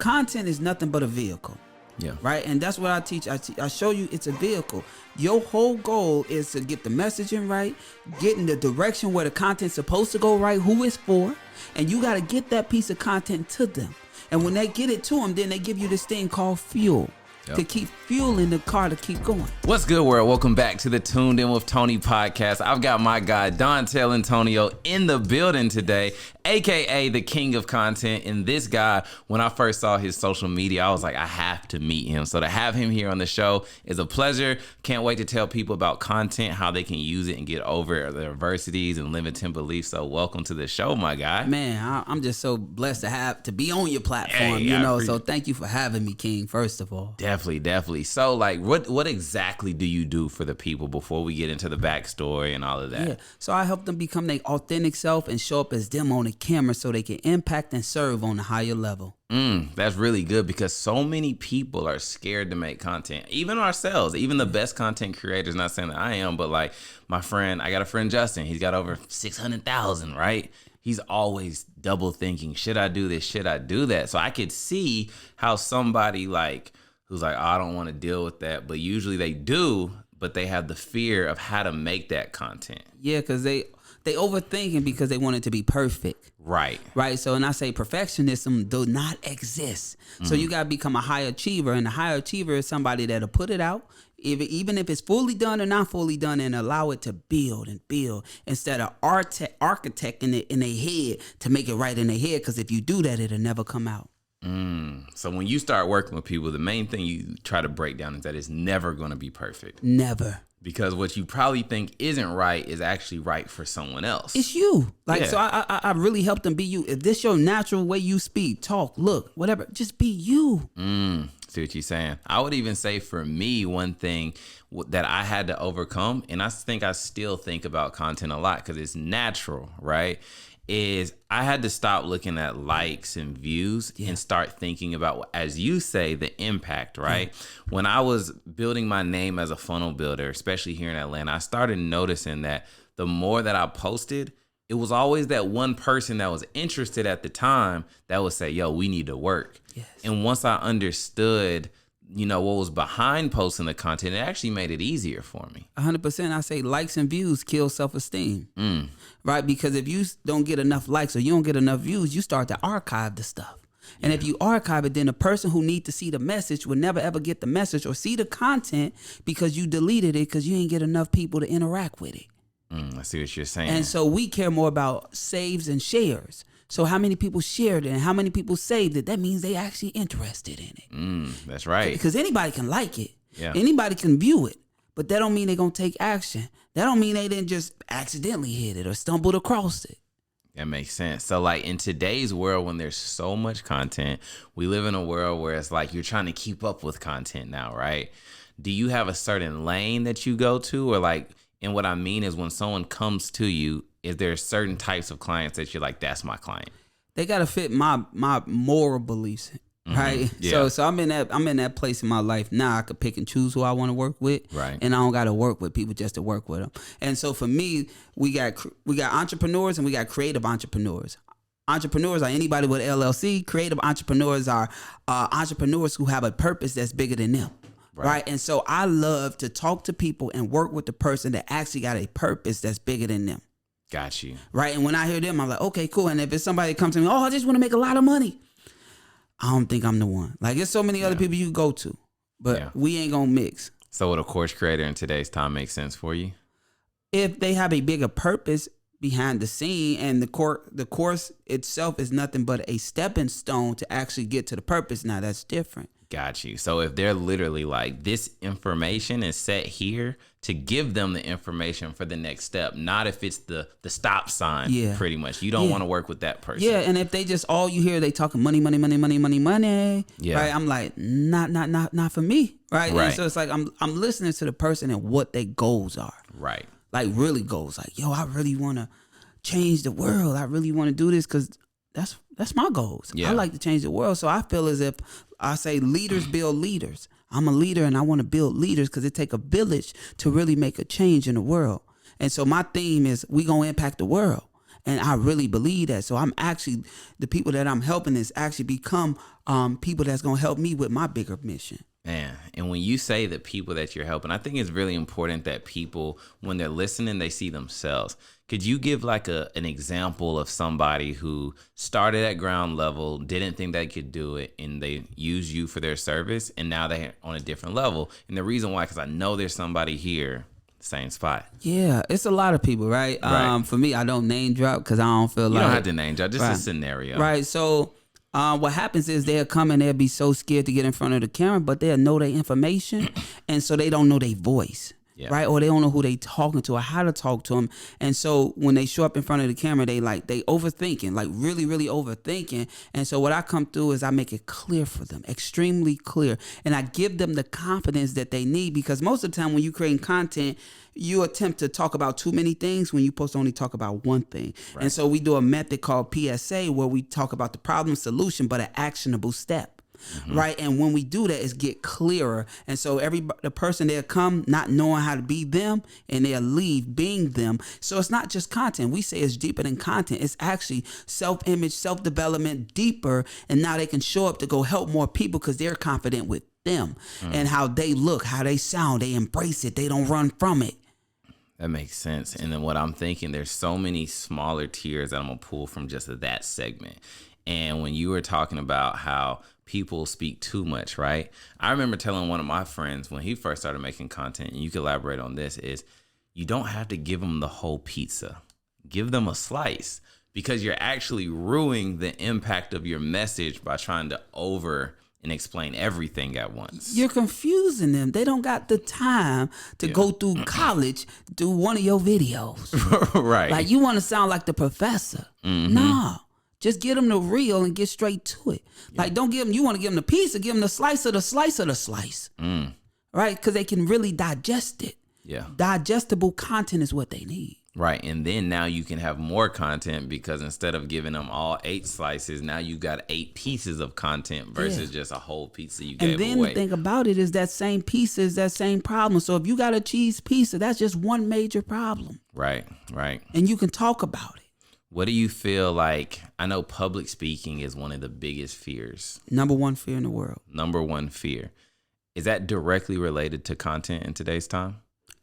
content is nothing but a vehicle. Yeah. Right. And that's what I teach. I show you it's a vehicle. Your whole goal is to get the messaging right, get in the direction where the content's supposed to go right, who it's for. And you got to get that piece of content to them. And when they get it to them, then they give you this thing called fuel. To keep fueling the car to keep going. What's good, world? Welcome back to the Tuned In with Tony podcast. I've got my guy, Dontell Antonio, in the building today, a.k.a. the king of content. And this guy, when I first saw his social media, I was like, I have to meet him. So to have him here on the show is a pleasure. Can't wait to tell people about content, how they can use it and get over their adversities and limiting beliefs. So welcome to the show, my guy. Man, I'm just so blessed to be on your platform, so thank you for having me, King, first of all. Definitely. So, like, what exactly do you do for the people before we get into the backstory and all of that? Yeah. So I help them become their authentic self and show up as them on the camera so they can impact and serve on a higher level. That's really good because so many people are scared to make content. Even ourselves, even the best content creators, not saying that I am, but like I got a friend, Justin, he's got over 600,000, right? He's always double thinking, should I do this? Should I do that? So I could see how somebody who's like, oh, I don't want to deal with that. But usually they do, but they have the fear of how to make that content. Yeah, because they overthinking because they want it to be perfect. Right. So, and I say perfectionism do not exist. So you got to become a high achiever. And a high achiever is somebody that'll put it out, even if it's fully done or not fully done, and allow it to build and build instead of architecting it in their head to make it right in their head. Because if you do that, it'll never come out. So when you start working with people, the main thing you try to break down is that it's never going to be perfect. Never. Because what you probably think isn't right is actually right for someone else. It's you. So I really help them be you. If this your natural way you speak, talk, look, whatever, just be you. See what you're saying? I would even say for me, one thing that I had to overcome, and I think I still think about content a lot because it's natural, right? Is I had to stop looking at likes and views and start thinking about, as you say, the impact, right? When I was building my name as a funnel builder, especially here in Atlanta, I started noticing that the more that I posted, it was always that one person that was interested at the time that would say, yo, we need to work. Yes. And once I understood what was behind posting the content, it actually made it easier for me. 100%. I say likes and views kill self-esteem, right? Because if you don't get enough likes or you don't get enough views, you start to archive the stuff. And if you archive it, then the person who needs to see the message will never, ever get the message or see the content because you deleted it because you ain't get enough people to interact with it. I see what you're saying. And so we care more about saves and shares. So how many people shared it and how many people saved it? That means they actually interested in it. That's right. Because anybody can like it. Yeah. Anybody can view it. But that don't mean they're going to take action. That don't mean they didn't just accidentally hit it or stumbled across it. That makes sense. So like in today's world, when there's so much content, we live in a world where it's like you're trying to keep up with content now, right? Do you have a certain lane that you go to? Or like, and what I mean is when someone comes to you, is there certain types of clients that you're like, that's my client? They gotta fit my moral beliefs, right? Yeah. So I'm in that place in my life now. I could pick and choose who I want to work with, right? And I don't gotta work with people just to work with them. And so for me, we got entrepreneurs and we got creative entrepreneurs. Entrepreneurs are anybody with LLC. Creative entrepreneurs are entrepreneurs who have a purpose that's bigger than them. Right. And so I love to talk to people and work with the person that actually got a purpose that's bigger than them. Got you. Right. And when I hear them, I'm like, okay, cool. And if it's somebody that comes to me, oh, I just want to make a lot of money, I don't think I'm the one. Like, there's so many other people you go to, but we ain't going to mix. So would a course creator in today's time make sense for you? If they have a bigger purpose behind the scene and the course itself is nothing but a stepping stone to actually get to the purpose, now that's different. Got you. So if they're literally like, this information is set here to give them the information for the next step, not if it's the stop sign, pretty much. You don't want to work with that person. Yeah, and if they just, all you hear, they talking money, right? I'm like, not for me, right? And so it's like, I'm listening to the person and what their goals are. Right. Like really goals. Like, yo, I really want to change the world. I really want to do this because that's my goals. I like to change the world. So I feel as if I say leaders build leaders. I'm a leader and I want to build leaders because it takes a village to really make a change in the world. And so my theme is we going to impact the world. And I really believe that. So I'm actually, the people that I'm helping is actually become people that's gonna help me with my bigger mission. Man, and when you say the people that you're helping, I think it's really important that people, when they're listening, they see themselves. Could you give like an example of somebody who started at ground level, didn't think they could do it, and they used you for their service, and now they're on a different level? And the reason why, because I know there's somebody here, same spot. Yeah, it's a lot of people, right? For me, I don't name drop because I don't feel You like... don't have to name drop, just a scenario. Right, so... what happens is they'll come and they'll be so scared to get in front of the camera, but they'll know their information, and so they don't know their voice, right? Or they don't know who they talking to or how to talk to them. And so when they show up in front of the camera, they overthinking, like really, really overthinking. And so what I come through is I make it clear for them, extremely clear, and I give them the confidence that they need, because most of the time when you're creating content, you attempt to talk about too many things when you're supposed to only talk about one thing. Right. And so we do a method called PSA where we talk about the problem solution, but an actionable step. Mm-hmm. Right. And when we do that, it's get clearer. And so the person, they'll come not knowing how to be them, and they'll leave being them. So it's not just content. We say it's deeper than content. It's actually self-image, self-development, deeper. And now they can show up to go help more people because they're confident with them and how they look, how they sound. They embrace it. They don't run from it. That makes sense. And then what I'm thinking, there's so many smaller tiers that I'm going to pull from just that segment. And when you were talking about how people speak too much, right? I remember telling one of my friends when he first started making content, and you can elaborate on this, is you don't have to give them the whole pizza. Give them a slice, because you're actually ruining the impact of your message by trying to and explain everything at once. You're confusing them. They don't got the time to go through college, do one of your videos. Right. Like, you want to sound like the professor. Mm-hmm. No. Just get them the real and get straight to it. Yeah. Like, don't give them, you want to give them the pizza, give them the slice of the slice of the slice. Right? Because they can really digest it. Yeah. Digestible content is what they need. Right. And then now you can have more content, because instead of giving them all 8 slices, now you got 8 pieces of content versus just a whole pizza you gave away. And then the thing about it is that same pizza is that same problem. So if you got a cheese pizza, that's just one major problem. Right. Right. And you can talk about it. What do you feel like? I know public speaking is one of the biggest fears. Number one fear in the world. Number one fear. Is that directly related to content in today's time?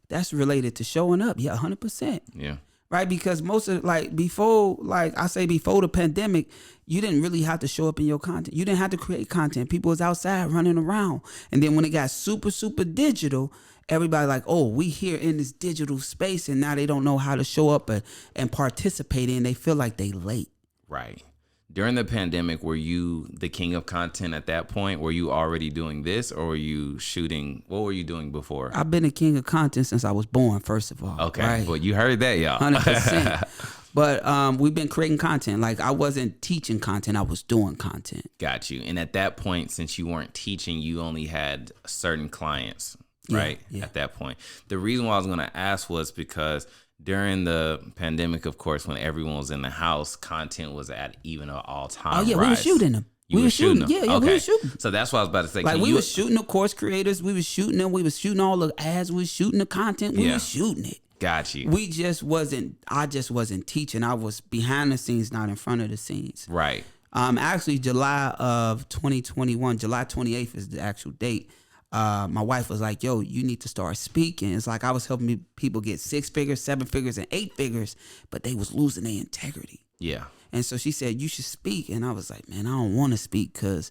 That's related to showing up. Yeah, 100%. Yeah. Right? Because most of before the pandemic, you didn't really have to show up in your content. You didn't have to create content. People was outside running around. And then when it got super, super digital, everybody like, oh, we here in this digital space, and now they don't know how to show up and participate in. They feel like they late. Right. During the pandemic, were you the king of content at that point? Were you already doing this, or were you shooting? What were you doing before? I've been a king of content since I was born, first of all. Okay. Right? Well, you heard that, y'all. 100%. But we've been creating content. Like, I wasn't teaching content. I was doing content. Got you. And at that point, since you weren't teaching, you only had certain clients, right? Yeah. At that point. The reason why I was going to ask was because during the pandemic, of course, when everyone was in the house, content was at even an all-time rise. We were shooting them. We were shooting them? Yeah, okay. We were shooting. So that's what I was about to say. Like, we were shooting the course creators. We were shooting them. We were shooting all the ads. We were shooting the content. We were shooting it. Got you. I just wasn't teaching. I was behind the scenes, not in front of the scenes. Right. Actually, July of 2021, July 28th is the actual date. My wife was like, yo, you need to start speaking. It's like I was helping people get 6 figures, 7 figures, and 8 figures, but they was losing their integrity. Yeah. And so she said, you should speak. And I was like, man, I don't want to speak because,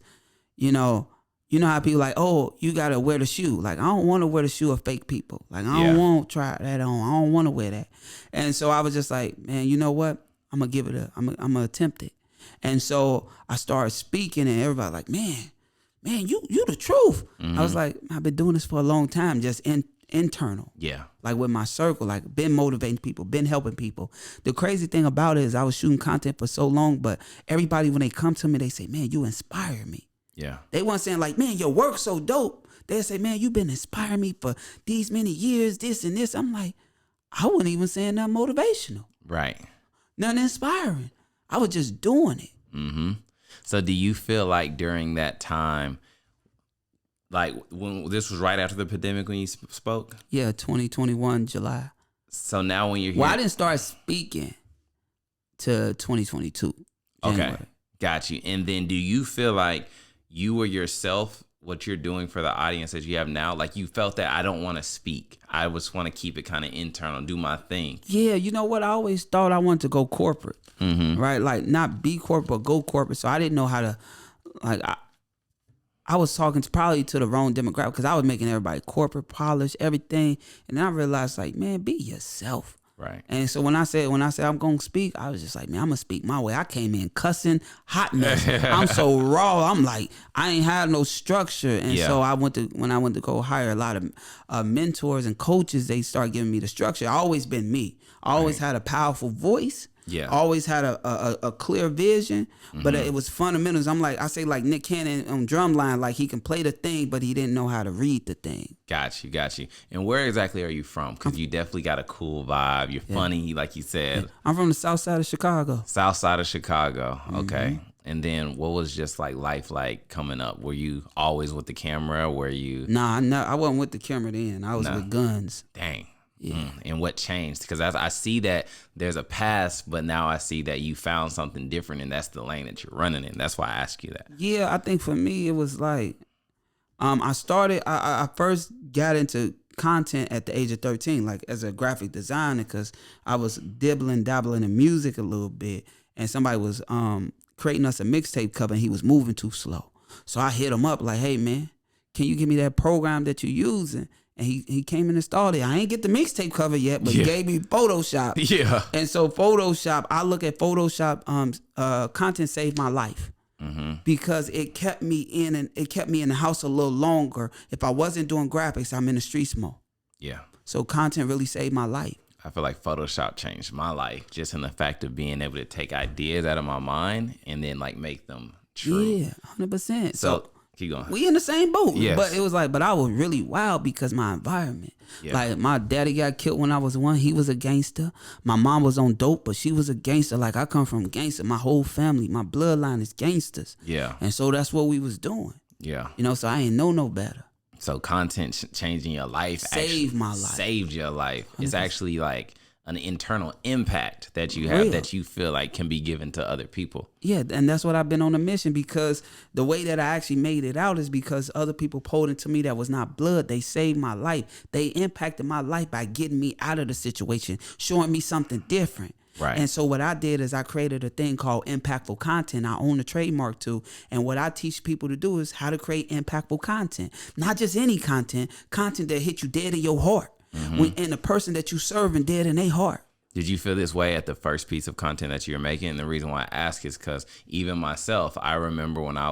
you know how people like, oh, you got to wear the shoe. Like, I don't want to wear the shoe of fake people. Like, I don't want to try that on. I don't want to wear that. And so I was just like, man, you know what? I'm going to give it I'm going to attempt it. And so I started speaking, and everybody like, man, you the truth. Mm-hmm. I was like, I've been doing this for a long time, just internal. Yeah. Like with my circle, like been motivating people, been helping people. The crazy thing about it is I was shooting content for so long, but everybody, when they come to me, they say, man, you inspire me. Yeah. They weren't saying like, man, your work's so dope. They say, man, you've been inspiring me for these many years, this and this. I'm like, I wasn't even saying nothing motivational. Right. Nothing inspiring. I was just doing it. Mm-hmm. So do you feel like during that time, like when this was right after the pandemic when you spoke? Yeah, 2021, July. So now when you're here. Well, I didn't start speaking to 2022. January. Okay. Got you. And then do you feel like you were yourself, what you're doing for the audience that you have now, like you felt that I don't want to speak. I just want to keep it kind of internal, do my thing. Yeah, you know what? I always thought I wanted to go corporate, right? Like not be corporate, but go corporate. So I didn't know how to, like, I was talking probably to the wrong demographic because I was making everybody corporate, polish, everything. And then I realized, like, man, be yourself. Right. And so when I said I'm gonna speak, I was just like, man, I'm gonna speak my way. I came in cussing, hot mess. I'm so raw. I'm like, I ain't had no structure. And so when I went to go hire a lot of mentors and coaches, they start giving me the structure. I always been me. I always had a powerful voice. Yeah. Always had a clear vision, but it was fundamentals. I say like Nick Cannon on Drumline, like he can play the thing, but he didn't know how to read the thing. Got you. And where exactly are you from? Because you definitely got a cool vibe. You're funny, like you said. Yeah. I'm from the south side of Chicago. South side of Chicago. Okay. And then what was just like life like coming up? Were you always with the camera? Were you? Nah, I wasn't with the camera then. I was with guns. Dang. Yeah. And what changed? Because I see that there's a past, but now I see that you found something different, and that's the lane that you're running in. That's why I ask you that. Yeah, I think for me it was like, I first got into content at the age of 13, like as a graphic designer, because I was dabbling in music a little bit, and somebody was creating us a mixtape cover, and he was moving too slow. So I hit him up like, hey man, can you give me that program that you're using? And he came and installed it. I ain't get the mixtape cover yet, but he gave me Photoshop. Yeah. And so Photoshop, I look at Photoshop, content saved my life. Because it kept me in the house a little longer. If I wasn't doing graphics, I'm in the streets more. Yeah. So content really saved my life. I feel like Photoshop changed my life just in the fact of being able to take ideas out of my mind and then like make them true. Yeah, 100%. So keep going. We in the same boat. Yes. But it was like, but I was really wild because my environment. Yeah. Like my daddy got killed when I was 1. He was a gangster. My mom was on dope, but she was a gangster. Like I come from gangster. My whole family, my bloodline is gangsters. Yeah. And so that's what we was doing. Yeah. You know, so I ain't know no better. So content changing your life Saved my life. Saved your life. 100%. It's actually like an internal impact that you have that you feel like can be given to other people. Yeah, and that's what I've been on a mission, because the way that I actually made it out is because other people poured into me that was not blood. They saved my life. They impacted my life by getting me out of the situation, showing me something different. Right. And so what I did is I created a thing called impactful content. I own the trademark too. And what I teach people to do is how to create impactful content. Not just any content that hit you dead in your heart. And the person that you serving dead in their heart. Did you feel this way at the first piece of content that you're making? And the reason why I ask is because even myself, I remember when I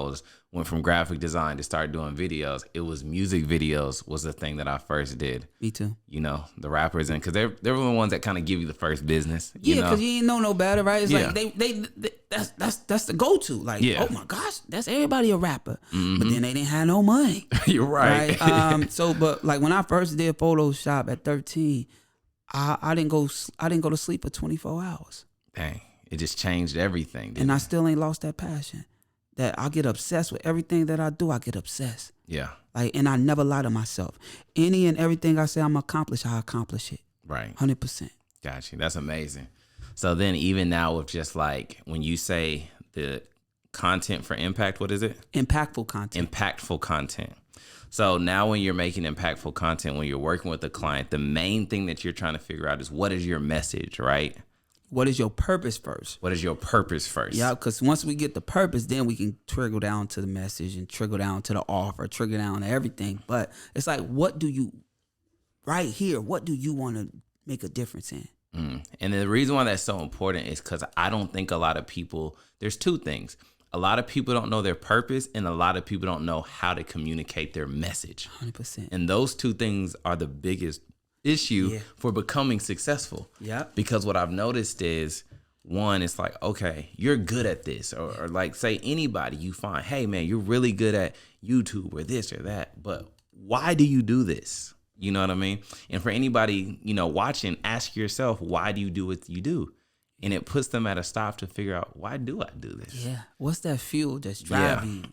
went from graphic design to start doing videos, it was music videos was the thing that I first did. Me too. You know, the rappers, and because they were the ones that kind of give you the first business. Yeah, because you ain't know no better, right? It's like they that's the go-to. Like, oh my gosh, that's everybody a rapper. But then they didn't have no money. You're right. But like when I first did Photoshop at 13, I didn't go to sleep for 24 hours. Dang, it just changed everything. And I still ain't lost that passion. That I get obsessed with everything that I do. I get obsessed. Yeah. Like, and I never lie to myself. Any and everything I say I'm accomplish, I accomplish it. Right. 100%. Got you. That's amazing. So then even now with just like when you say the content for impact, what is it? Impactful content. Impactful content. So now when you're making impactful content, when you're working with a client, the main thing that you're trying to figure out is what is your message, right? What is your purpose first? What is your purpose first? Yeah, because once we get the purpose, then we can trickle down to the message and trickle down to the offer, trickle down to everything. But it's like, what do you want to make a difference in? And the reason why that's so important is because I don't think a lot of people, there's two things. A lot of people don't know their purpose, and a lot of people don't know how to communicate their message. 100%. And those two things are the biggest issue for becoming successful. Yeah. Because what I've noticed is, one, it's like, okay, you're good at this. Or like, say anybody you find, hey man, you're really good at YouTube or this or that. But why do you do this? You know what I mean? And for anybody, watching, ask yourself, why do you do what you do? And it puts them at a stop to figure out, why do I do this? Yeah. What's that fuel that's driving you?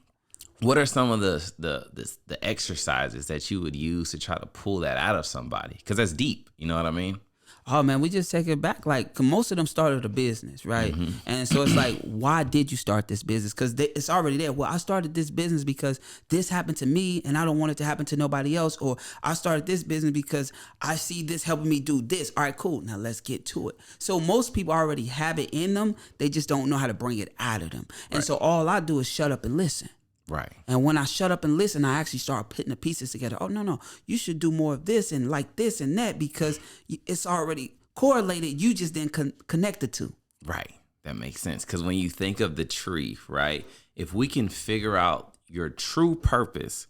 What are some of the exercises that you would use to try to pull that out of somebody? Because that's deep. You know what I mean? Oh man, we just take it back. Like, 'cause most of them started a business, right? And so it's like, why did you start this business? Because it's already there. Well, I started this business because this happened to me, and I don't want it to happen to nobody else. Or I started this business because I see this helping me do this. All right, cool. Now let's get to it. So most people already have it in them. They just don't know how to bring it out of them. And so all I do is shut up and listen. Right. And when I shut up and listen, I actually start putting the pieces together. Oh, no, you should do more of this and like this and that, because it's already correlated. You just didn't connect the two. Right. That makes sense. Because when you think of the tree, right, if we can figure out your true purpose,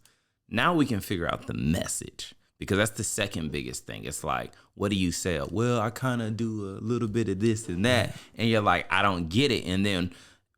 now we can figure out the message, because that's the second biggest thing. It's like, what do you sell? Well, I kind of do a little bit of this and that. And you're like, I don't get it. And then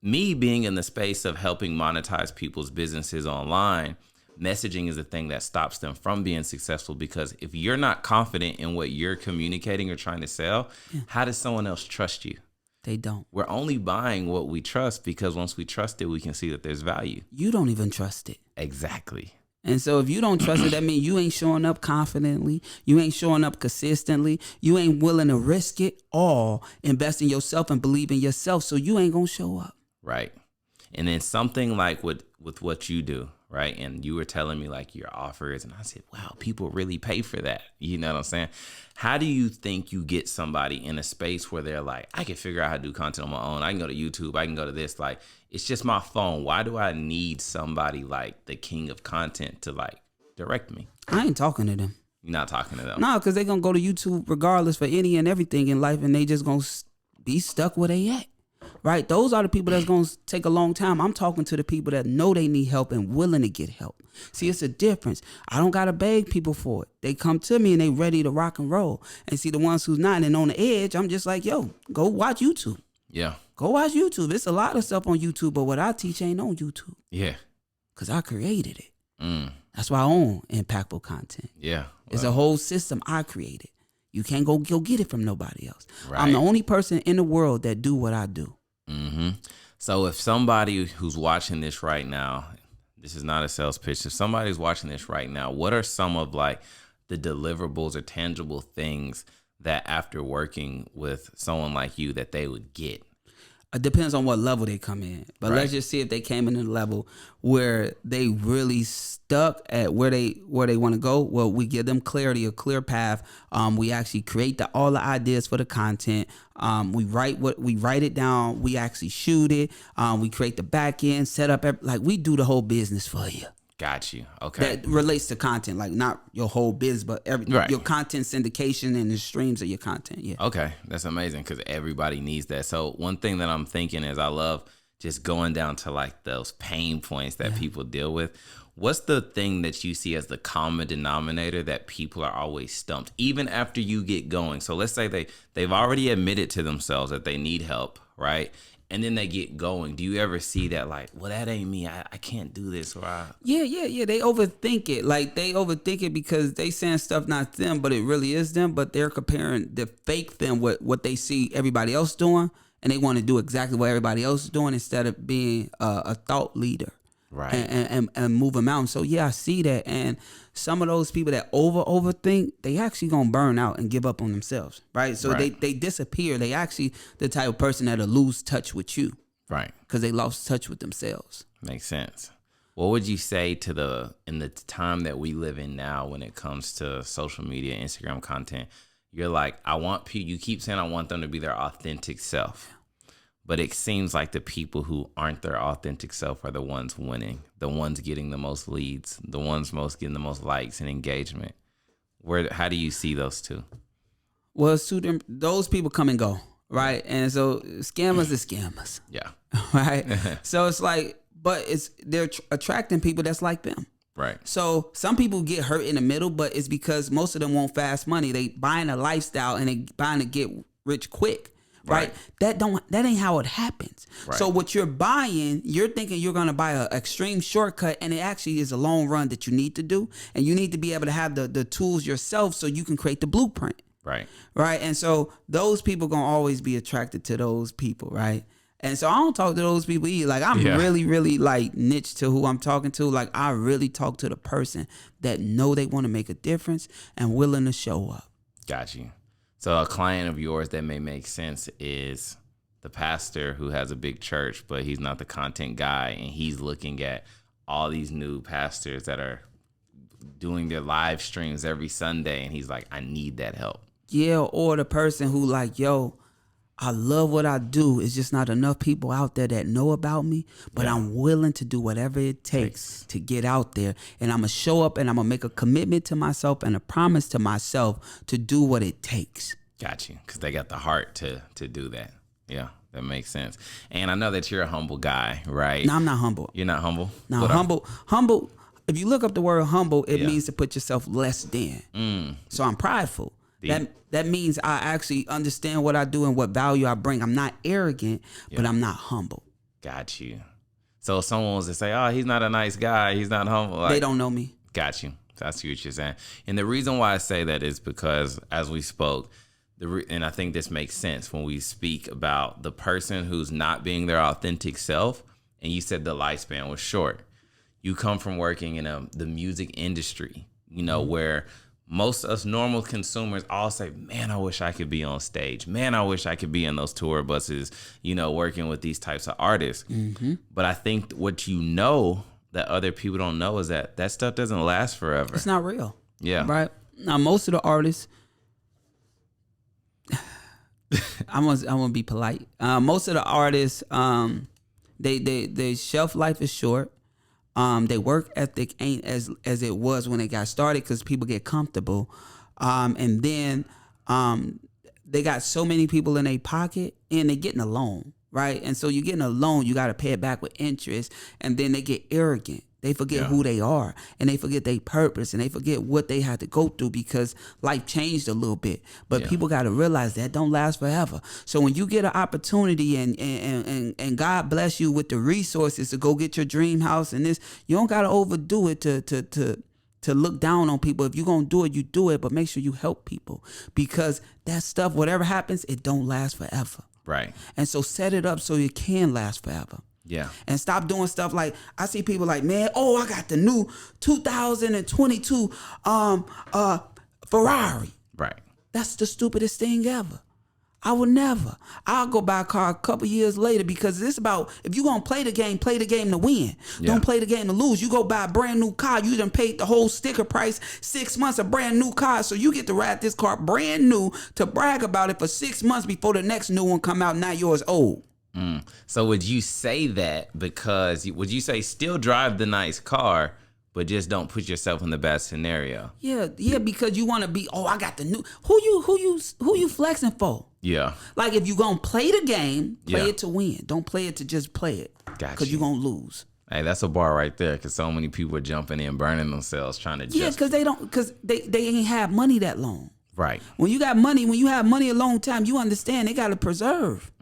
me being in the space of helping monetize people's businesses online, messaging is the thing that stops them from being successful, because if you're not confident in what you're communicating or trying to sell, how does someone else trust you? They don't. We're only buying what we trust, because once we trust it, we can see that there's value. You don't even trust it. Exactly. And so if you don't trust it, that means you ain't showing up confidently. You ain't showing up consistently. You ain't willing to risk it all, invest in yourself and believe in yourself. So you ain't going to show up. Right. And then something like with what you do, right? And you were telling me like your offers, and I said, wow, people really pay for that. You know what I'm saying? How do you think you get somebody in a space where they're like, I can figure out how to do content on my own. I can go to YouTube. I can go to this. Like, it's just my phone. Why do I need somebody like the king of content to like direct me? I ain't talking to them. You're not talking to them? No, because they're going to go to YouTube regardless for any and everything in life, and they just going to be stuck where they at. Right? Those are the people that's going to take a long time. I'm talking to the people that know they need help and willing to get help. See, it's a difference. I don't got to beg people for it. They come to me and they ready to rock and roll. And see, the ones who's not and on the edge, I'm just like, yo, go watch YouTube. Yeah. Go watch YouTube. It's a lot of stuff on YouTube, but what I teach ain't on YouTube. Yeah. Because I created it. That's why I own impactful content. Yeah. It's a whole system I created. You can't go get it from nobody else. Right. I'm the only person in the world that do what I do. So if somebody who's watching this right now, this is not a sales pitch. If somebody's watching this right now, what are some of like the deliverables or tangible things that after working with someone like you that they would get? It depends on what level they come in. But let's just see if they came in a level where they really stuck at where they want to go. Well, we give them clarity, a clear path. We actually create all the ideas for the content. We write it down. We actually shoot it. We create the back end, set up, like we do the whole business for you. Got you. Okay. That relates to content, like not your whole biz, but your content syndication and the streams of your content. Yeah. Okay. That's amazing, because everybody needs that. So one thing that I'm thinking is I love just going down to like those pain points that people deal with. What's the thing that you see as the common denominator that people are always stumped, even after you get going? So let's say they've already admitted to themselves that they need help, right? And then they get going. Do you ever see that like, well, that ain't me. I can't do this. Or Yeah. They overthink it. Like they overthink it because they saying stuff not them, but it really is them. But they're comparing the fake them with what they see everybody else doing. And they want to do exactly what everybody else is doing instead of being a thought leader. Right. And move them out. So yeah, I see that. And some of those people that overthink, they actually gonna burn out and give up on themselves. Right. So they disappear. They actually the type of person that'll lose touch with you. Right. Because they lost touch with themselves. Makes sense. What would you say in the time that we live in now when it comes to social media, Instagram content? You're like, you keep saying I want them to be their authentic self. But it seems like the people who aren't their authentic self are the ones winning, the ones getting the most leads, the ones getting the most likes and engagement. How do you see those two? Well, those people come and go, right? And so scammers are scammers. Yeah. Right? So it's like, but they're attracting people that's like them. Right. So some people get hurt in the middle, but it's because most of them want fast money. They buying a lifestyle and they buying to get rich quick. Right. That ain't how it happens. Right. So what you're buying, you're thinking you're going to buy an extreme shortcut, and it actually is a long run that you need to do. And you need to be able to have the tools yourself so you can create the blueprint. Right. Right. And so those people going to always be attracted to those people. Right. And so I don't talk to those people either. Like I'm really, really like niche to who I'm talking to. Like I really talk to the person that know they want to make a difference and willing to show up. Got you. So a client of yours that may make sense is the pastor who has a big church, but he's not the content guy, and he's looking at all these new pastors that are doing their live streams every Sunday, and he's like, I need that help. Yeah, or the person who like, yo, I love what I do. It's just not enough people out there that know about me, but I'm willing to do whatever it takes to get out there. And I'm going to show up and I'm going to make a commitment to myself and a promise to myself to do what it takes. Got you. Because they got the heart to do that. Yeah, that makes sense. And I know that you're a humble guy, right? No, I'm not humble. You're not humble? No, humble. If you look up the word humble, it means to put yourself less than. So I'm prideful. That means I actually understand what I do and what value I bring. I'm not arrogant, but I'm not humble. Got you. So if someone was to say, oh, he's not a nice guy, he's not humble. Like, they don't know me. Got you. That's what you're saying. And the reason why I say that is because as we spoke, and I think this makes sense when we speak about the person who's not being their authentic self, and you said the lifespan was short. You come from working in the music industry, where most of us normal consumers all say, man, I wish I could be on stage. Man, I wish I could be in those tour buses, working with these types of artists. But I think what that other people don't know is that stuff doesn't last forever. It's not real. Yeah. Right? Now, most of the artists, I'm gonna be polite. Most of the artists, their shelf life is short. Their work ethic ain't as it was when they got started because people get comfortable. And then they got so many people in their pocket and they're getting a loan, right? And so you're getting a loan, you got to pay it back with interest. And then they get arrogant. They forget who they are and they forget their purpose and they forget what they had to go through because life changed a little bit. But people got to realize that don't last forever. So when you get an opportunity and God bless you with the resources to go get your dream house and this, you don't got to overdo it to look down on people. If you're going to do it, you do it, but make sure you help people because that stuff, whatever happens, it don't last forever. Right. And so set it up so it can last forever. Yeah. And stop doing stuff like I see people like, man, I got the new 2022 Ferrari. Right. That's the stupidest thing ever. I would never. I'll go buy a car a couple years later because it's about if you're gonna play the game to win. Don't play the game to lose. You go buy a brand new car, you done paid the whole sticker price, 6 months a brand new car. So you get to ride this car brand new to brag about it for 6 months before the next new one come out, now yours old. So would you say that would you say still drive the nice car, but just don't put yourself in the bad scenario? Yeah, because you want to be, I got the new, who you flexing for? Yeah. Like if you going to play the game, play it to win. Don't play it to just play it. Gotcha. Because you're going to lose. Hey, that's a bar right there because so many people are jumping in, burning themselves trying to because they ain't have money that long. Right. When you have money a long time, you understand they got to preserve.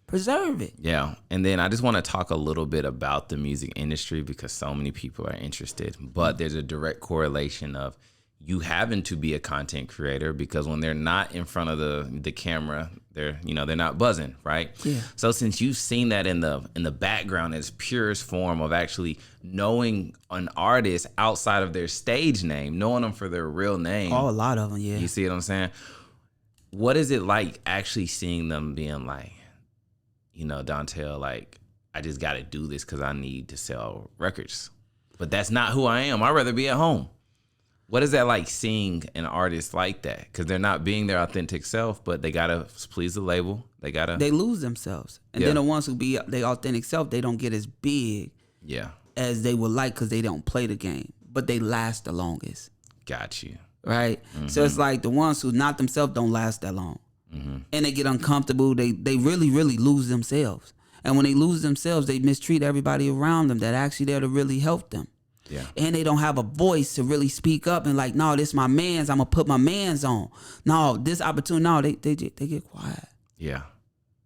Preserve it. Yeah. And then I just want to talk a little bit about the music industry because so many people are interested. But there's a direct correlation of you having to be a content creator because when they're not in front of the camera, they're not buzzing, right? Yeah. So since you've seen that in the background as purest form of actually knowing an artist outside of their stage name, knowing them for their real name. A lot of them, yeah. You see what I'm saying? What is it like actually seeing them being like, Dontell, like, I just got to do this because I need to sell records. But that's not who I am. I'd rather be at home. What is that like seeing an artist like that? Because they're not being their authentic self, but they got to please the label. They lose themselves. And then the ones who be their authentic self, they don't get as big as they would like because they don't play the game. But they last the longest. Got you. Right? So it's like the ones who not themselves don't last that long. And they get uncomfortable. They really, really lose themselves. And when they lose themselves, they mistreat everybody around them that actually there to really help them. Yeah. And they don't have a voice to really speak up and like, no, this my man's. I'm going to put my man's on. No, this opportunity. No, they get quiet. Yeah.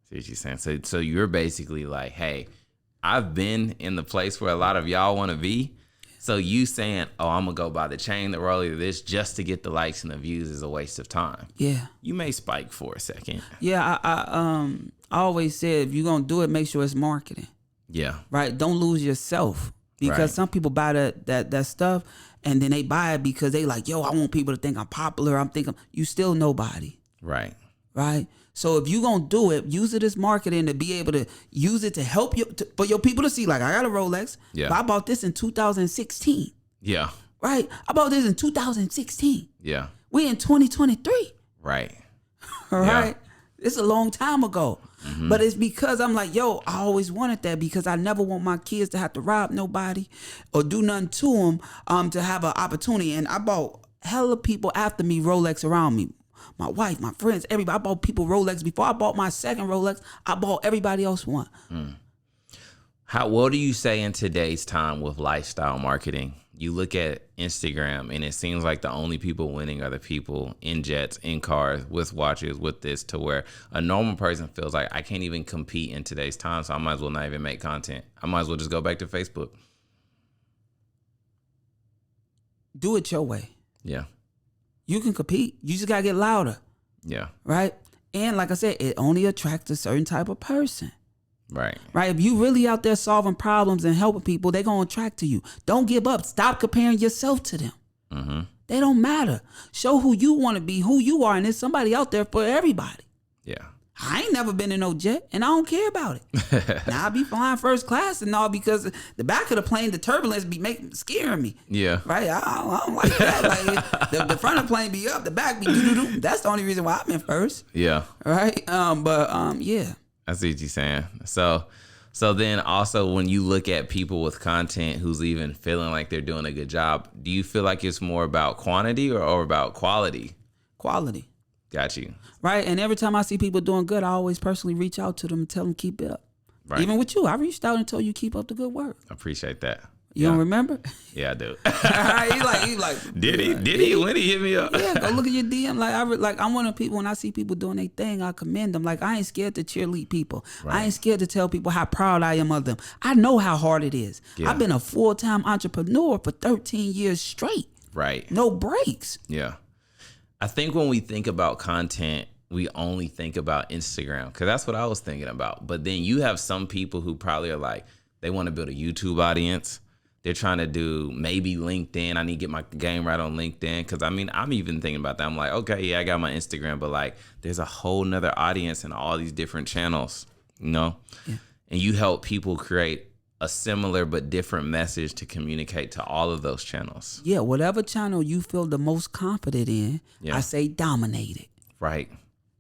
See what you're saying? So you're basically like, hey, I've been in the place where a lot of y'all want to be. So you saying, I'm going to go buy the chain, the Rollie, this just to get the likes and the views is a waste of time. Yeah. You may spike for a second. Yeah, I always said if you're going to do it, make sure it's marketing. Yeah. Right? Don't lose yourself. Because some people buy that stuff and then they buy it because they like, I want people to think I'm popular. I'm thinking you still nobody. Right. Right? So if you gonna do it, use it as marketing to be able to use it to help you, for your people to see, like, I got a Rolex, Yeah. but I bought this in 2016. Yeah. Right? I bought this in 2016. Yeah. We in 2023. Right. All right. It's a long time ago. But it's because I'm like, yo, I always wanted that because I never want my kids to have to rob nobody or do nothing to them to have an opportunity. And I bought hella people after me Rolex around me. My wife, my friends, everybody. I bought people Rolex. Before I bought my second Rolex, I bought everybody else one. What do you say in today's time with lifestyle marketing? You look at Instagram and it seems like the only people winning are the people in jets, in cars, with watches, with this, to where a normal person feels like I can't even compete in today's time, so I might as well not even make content. I might as well just go back to Facebook. Do it your way. Yeah. You can compete. You just got to get louder. Yeah. Right? And like I said, it only attracts a certain type of person. Right. Right. If you really out there solving problems and helping people, they're going to attract to you. Don't give up. Stop comparing yourself to them. Mm-hmm. They don't matter. Show who you want to be, who you are. And there's somebody out there for everybody. Yeah. I ain't never been in no jet and I don't care about it. Now I be flying first class and all because the back of the plane, the turbulence be scaring me. Yeah. Right. I don't like that. Like the front of the plane be up, the back be doo-doo-doo. That's the only reason why I'm in first. Yeah. Right. Yeah. I see what you're saying. So then also when you look at people with content who's even feeling like they're doing a good job, do you feel like it's more about quantity or about quality? Quality. Got you. Right. And every time I see people doing good, I always personally reach out to them and tell them keep it up. Right. Even with you, I reached out and told you keep up the good work. I appreciate that. You don't remember? Yeah, I do. He's like, Did he? When he hit me up? Yeah, go look at your DM. I'm one of the people, when I see people doing their thing, I commend them. Like, I ain't scared to cheerlead people. Right. I ain't scared to tell people how proud I am of them. I know how hard it is. Yeah. I've been a full-time entrepreneur for 13 years straight. Right. No breaks. Yeah. I think when we think about content, we only think about Instagram, because that's what I was thinking about. But then you have some people who probably are like, they want to build a YouTube audience. They're trying to do maybe LinkedIn. I need to get my game right on LinkedIn. Because, I mean, I'm even thinking about that. I'm like, okay, yeah, I got my Instagram. But, like, there's a whole nother audience in all these different channels, you know? Yeah. And you help people create a similar but different message to communicate to all of those channels. Yeah, whatever channel you feel the most confident in, I say dominate it. Right.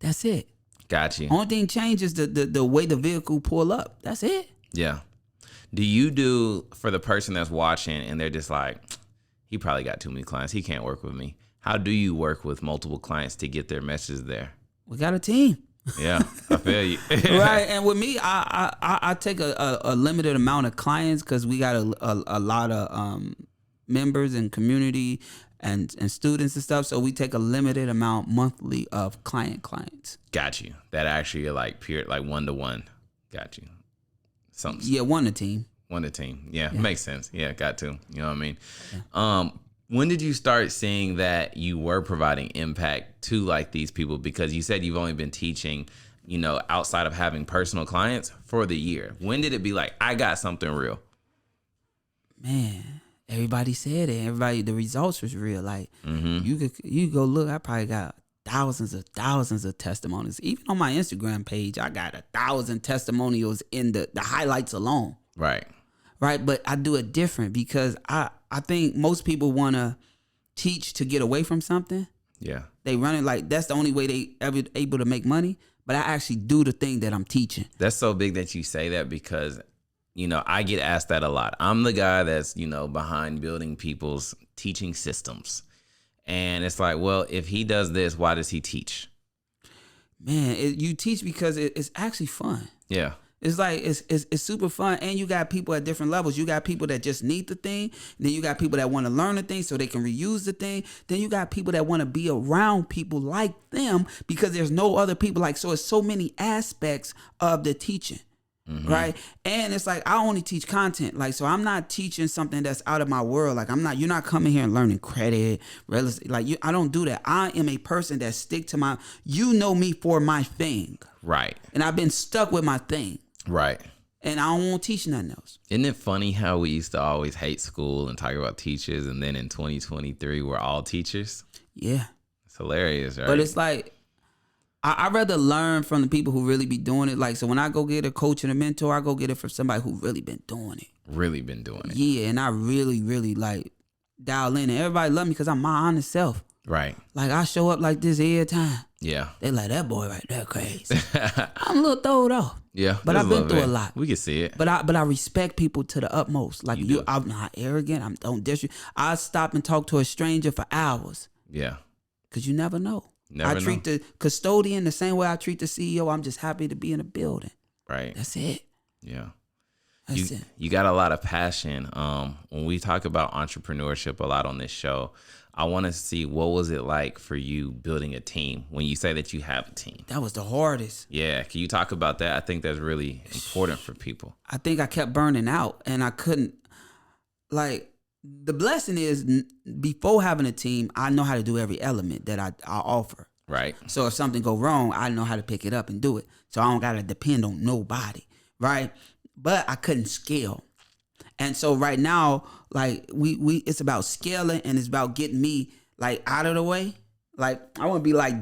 That's it. Got you. Only thing changes the way the vehicle pull up. That's it. Yeah. Do you do, for the person that's watching and they're just like, he probably got too many clients, he can't work with me. How do you work with multiple clients to get their message there? We got a team. Yeah, I feel you. Right. And with me, I take a limited amount of clients because we got a lot of members and community and students and stuff. So we take a limited amount monthly of clients. Got you. That actually like peer, like one-to-one. Got you. Something. Yeah, one a team. One a team. Yeah, makes sense. Yeah, got to. You know what I mean? Yeah. When did you start seeing that you were providing impact to like these people? Because you said you've only been teaching, you know, outside of having personal clients for the year. When did it be like, I got something real? Man, everybody said it. The results was real. Like you go look, I probably got thousands of testimonies. Even on my Instagram page, I got 1,000 testimonials in the highlights alone. Right. Right. But I do it different because I think most people want to teach to get away from something. Yeah. They run it like that's the only way they ever able to make money. But I actually do the thing that I'm teaching. That's so big that you say that because, you know, I get asked that a lot. I'm the guy that's, you know, behind building people's teaching systems. And it's like, well, if he does this, why does he teach? Man, you teach because it's actually fun. Yeah. It's like, it's super fun. And you got people at different levels. You got people that just need the thing. Then you got people that want to learn the thing so they can reuse the thing. Then you got people that want to be around people like them because there's no other people like, so it's so many aspects of the teaching. Mm-hmm. Right. And it's like, I only teach content. Like, so I'm not teaching something that's out of my world. Like you're not coming here and learning credit, real estate. Like I don't do that. I am a person that stick to you know me for my thing. Right. And I've been stuck with my thing. Right. And I don't want to teach nothing else. Isn't it funny how we used to always hate school and talk about teachers, and then in 2023 we're all teachers? Yeah. It's hilarious, right? But it's like, I rather learn from the people who really be doing it. Like, so when I go get a coach and a mentor, I go get it from somebody who really been doing it. Really been doing it. Yeah, and I really, really like dial in. And everybody love me because I'm my honest self. Right. Like, I show up like this every time. Yeah. They like, that boy right there crazy. I'm a little throwed off. Yeah. But I've been through a lot. We can see it. But I respect people to the utmost. Like, I'm not arrogant. I don't disrespect. I stop and talk to a stranger for hours. Yeah. Because you never know. Never treat the custodian the same way I treat the CEO. I'm just happy to be in a building. Right. That's it. Yeah. That's it. You got a lot of passion. When we talk about entrepreneurship a lot on this show, I want to see, what was it like for you building a team when you say that you have a team? That was the hardest. Yeah. Can you talk about that? I think that's really important for people. I think I kept burning out and I couldn't, like, the blessing is before having a team, I know how to do every element that I offer. Right. So if something go wrong, I know how to pick it up and do it. So I don't got to depend on nobody. Right. But I couldn't scale. And so right now, like we it's about scaling and it's about getting me like out of the way. Like I want to be like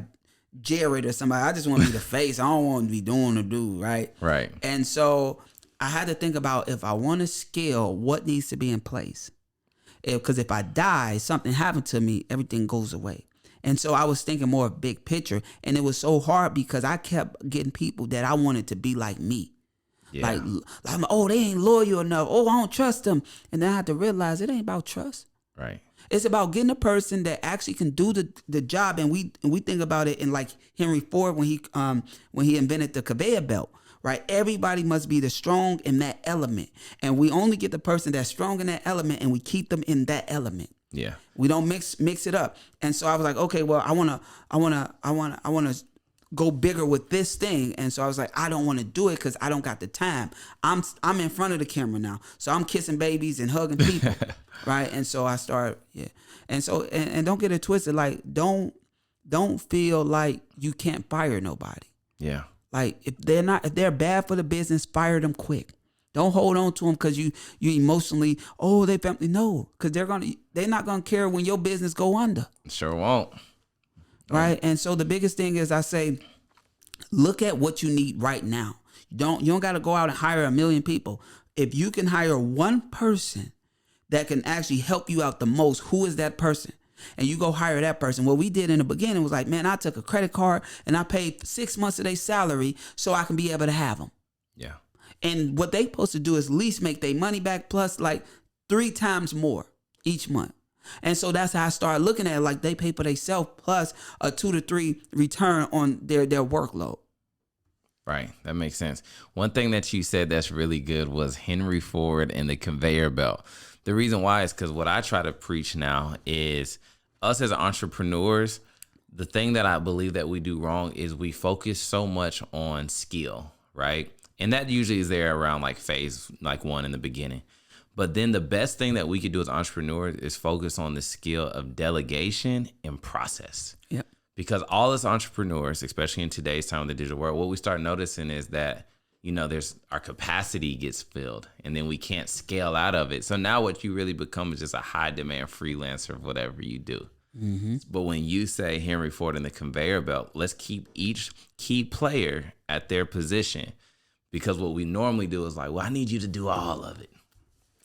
Jared or somebody. I just want to be the face. I don't want to be doing the do, right? Right. And so I had to think about, if I want to scale, what needs to be in place? Because if I die, something happened to me, everything goes away. And so I was thinking more of big picture. And it was so hard because I kept getting people that I wanted to be like me. Yeah. Like, oh, they ain't loyal enough. Oh, I don't trust them. And then I had to realize it ain't about trust. Right. It's about getting a person that actually can do the job. And we think about it in like Henry Ford when he invented the conveyor belt. Right? Everybody must be the strong in that element. And we only get the person that's strong in that element and we keep them in that element. Yeah. We don't mix it up. And so I was like, okay, well, I wanna go bigger with this thing. And so I was like, I don't want to do it because I don't got the time. I'm in front of the camera now. So I'm kissing babies and hugging people. Right. And so I started, yeah. And so and don't get it twisted. Like, don't feel like you can't fire nobody. Yeah. Like if they're bad for the business, fire them quick. Don't hold on to them because you emotionally, oh, they family. No, because they're not gonna care when your business go under. Sure won't. Right. And so the biggest thing is, I say, look at what you need right now. You don't got to go out and hire 1 million people. If you can hire one person that can actually help you out the most, who is that person? And you go hire that person. What we did in the beginning was like, man, I took a credit card and I paid 6 months of their salary so I can be able to have them. Yeah. And what they supposed to do is at least make their money back plus like 3 times more each month. And so that's how I started looking at it. Like, they pay for themselves plus a 2 to 3 return on their workload. Right. That makes sense. One thing that you said that's really good was Henry Ford and the conveyor belt. The reason why is because what I try to preach now is us as entrepreneurs, the thing that I believe that we do wrong is we focus so much on skill, right? And that usually is there around like phase like 1 in the beginning. But then the best thing that we could do as entrepreneurs is focus on the skill of delegation and process. Yep. Because all as entrepreneurs, especially in today's time in the digital world, what we start noticing is that, there's our capacity gets filled and then we can't scale out of it. So now what you really become is just a high demand freelancer of whatever you do. Mm-hmm. But when you say Henry Ford and the conveyor belt, let's keep each key player at their position, because what we normally do is like, well, I need you to do all of it.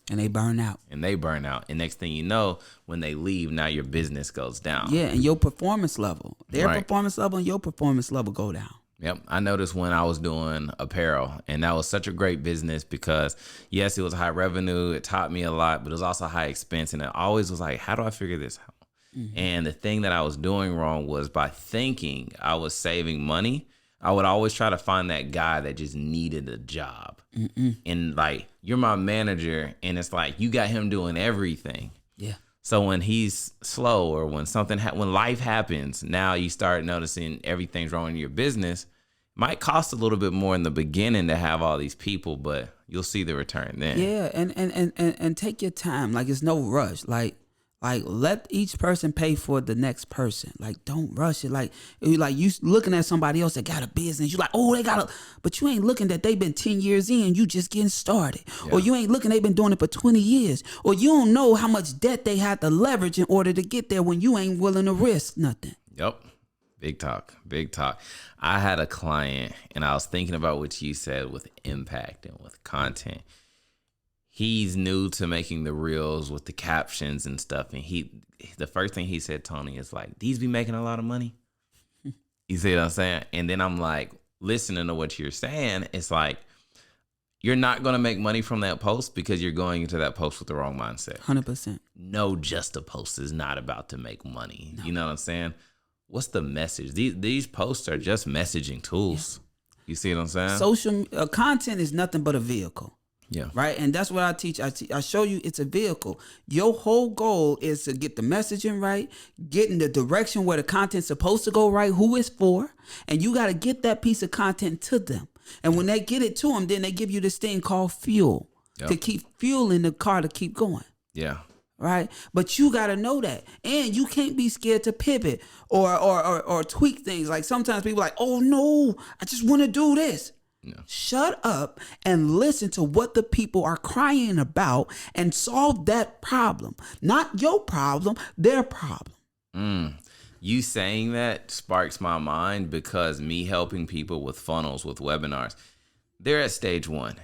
And they burn out. And next thing you know, when they leave, now your business goes down. Yeah, and your performance level. Their performance level and your performance level go down. Yep. I noticed when I was doing apparel, and that was such a great business because, yes, it was high revenue. It taught me a lot, but it was also high expense. And it always was like, how do I figure this out? Mm-hmm. And the thing that I was doing wrong was by thinking I was saving money, I would always try to find that guy that just needed a job. Mm-mm. And like, you're my manager, and it's like you got him doing everything. Yeah. So when he's slow or when when life happens, now you start noticing everything's wrong in your business. Might cost a little bit more in the beginning to have all these people, but you'll see the return then. Yeah, and take your time. Like, it's no rush. Like let each person pay for the next person. Like, don't rush it. Like you looking at somebody else that got a business. You like, oh, they got but you ain't looking that they've been 10 years in. You just getting started. Yeah. Or you ain't looking they've been doing it for 20 years. Or you don't know how much debt they had to leverage in order to get there when you ain't willing to risk nothing. Yep. Big talk, big talk. I had a client and I was thinking about what you said with impact and with content. He's new to making the reels with the captions and stuff. And the first thing he said, Tony, is like, these be making a lot of money. You see what I'm saying? And then I'm like, listening to what you're saying, it's like, you're not going to make money from that post because you're going into that post with the wrong mindset. 100%. No, just a post is not about to make money. No. You know what I'm saying? What's the message? These posts are just messaging tools. Yeah. You see what I'm saying? Social content is nothing but a vehicle. Yeah. Right. And that's what I teach. I show you it's a vehicle. Your whole goal is to get the messaging right, get in the direction where the content's supposed to go right, who it's for. And you got to get that piece of content to them. And when they get it to them, then they give you this thing called fuel to keep fueling the car to keep going. Yeah. Right. But you got to know that. And you can't be scared to pivot or tweak things. Like sometimes people are like, oh, no, I just want to do this. No. Shut up and listen to what the people are crying about and solve that problem. Not your problem, their problem. You saying that sparks my mind because me helping people with funnels, with webinars, they're at stage 1.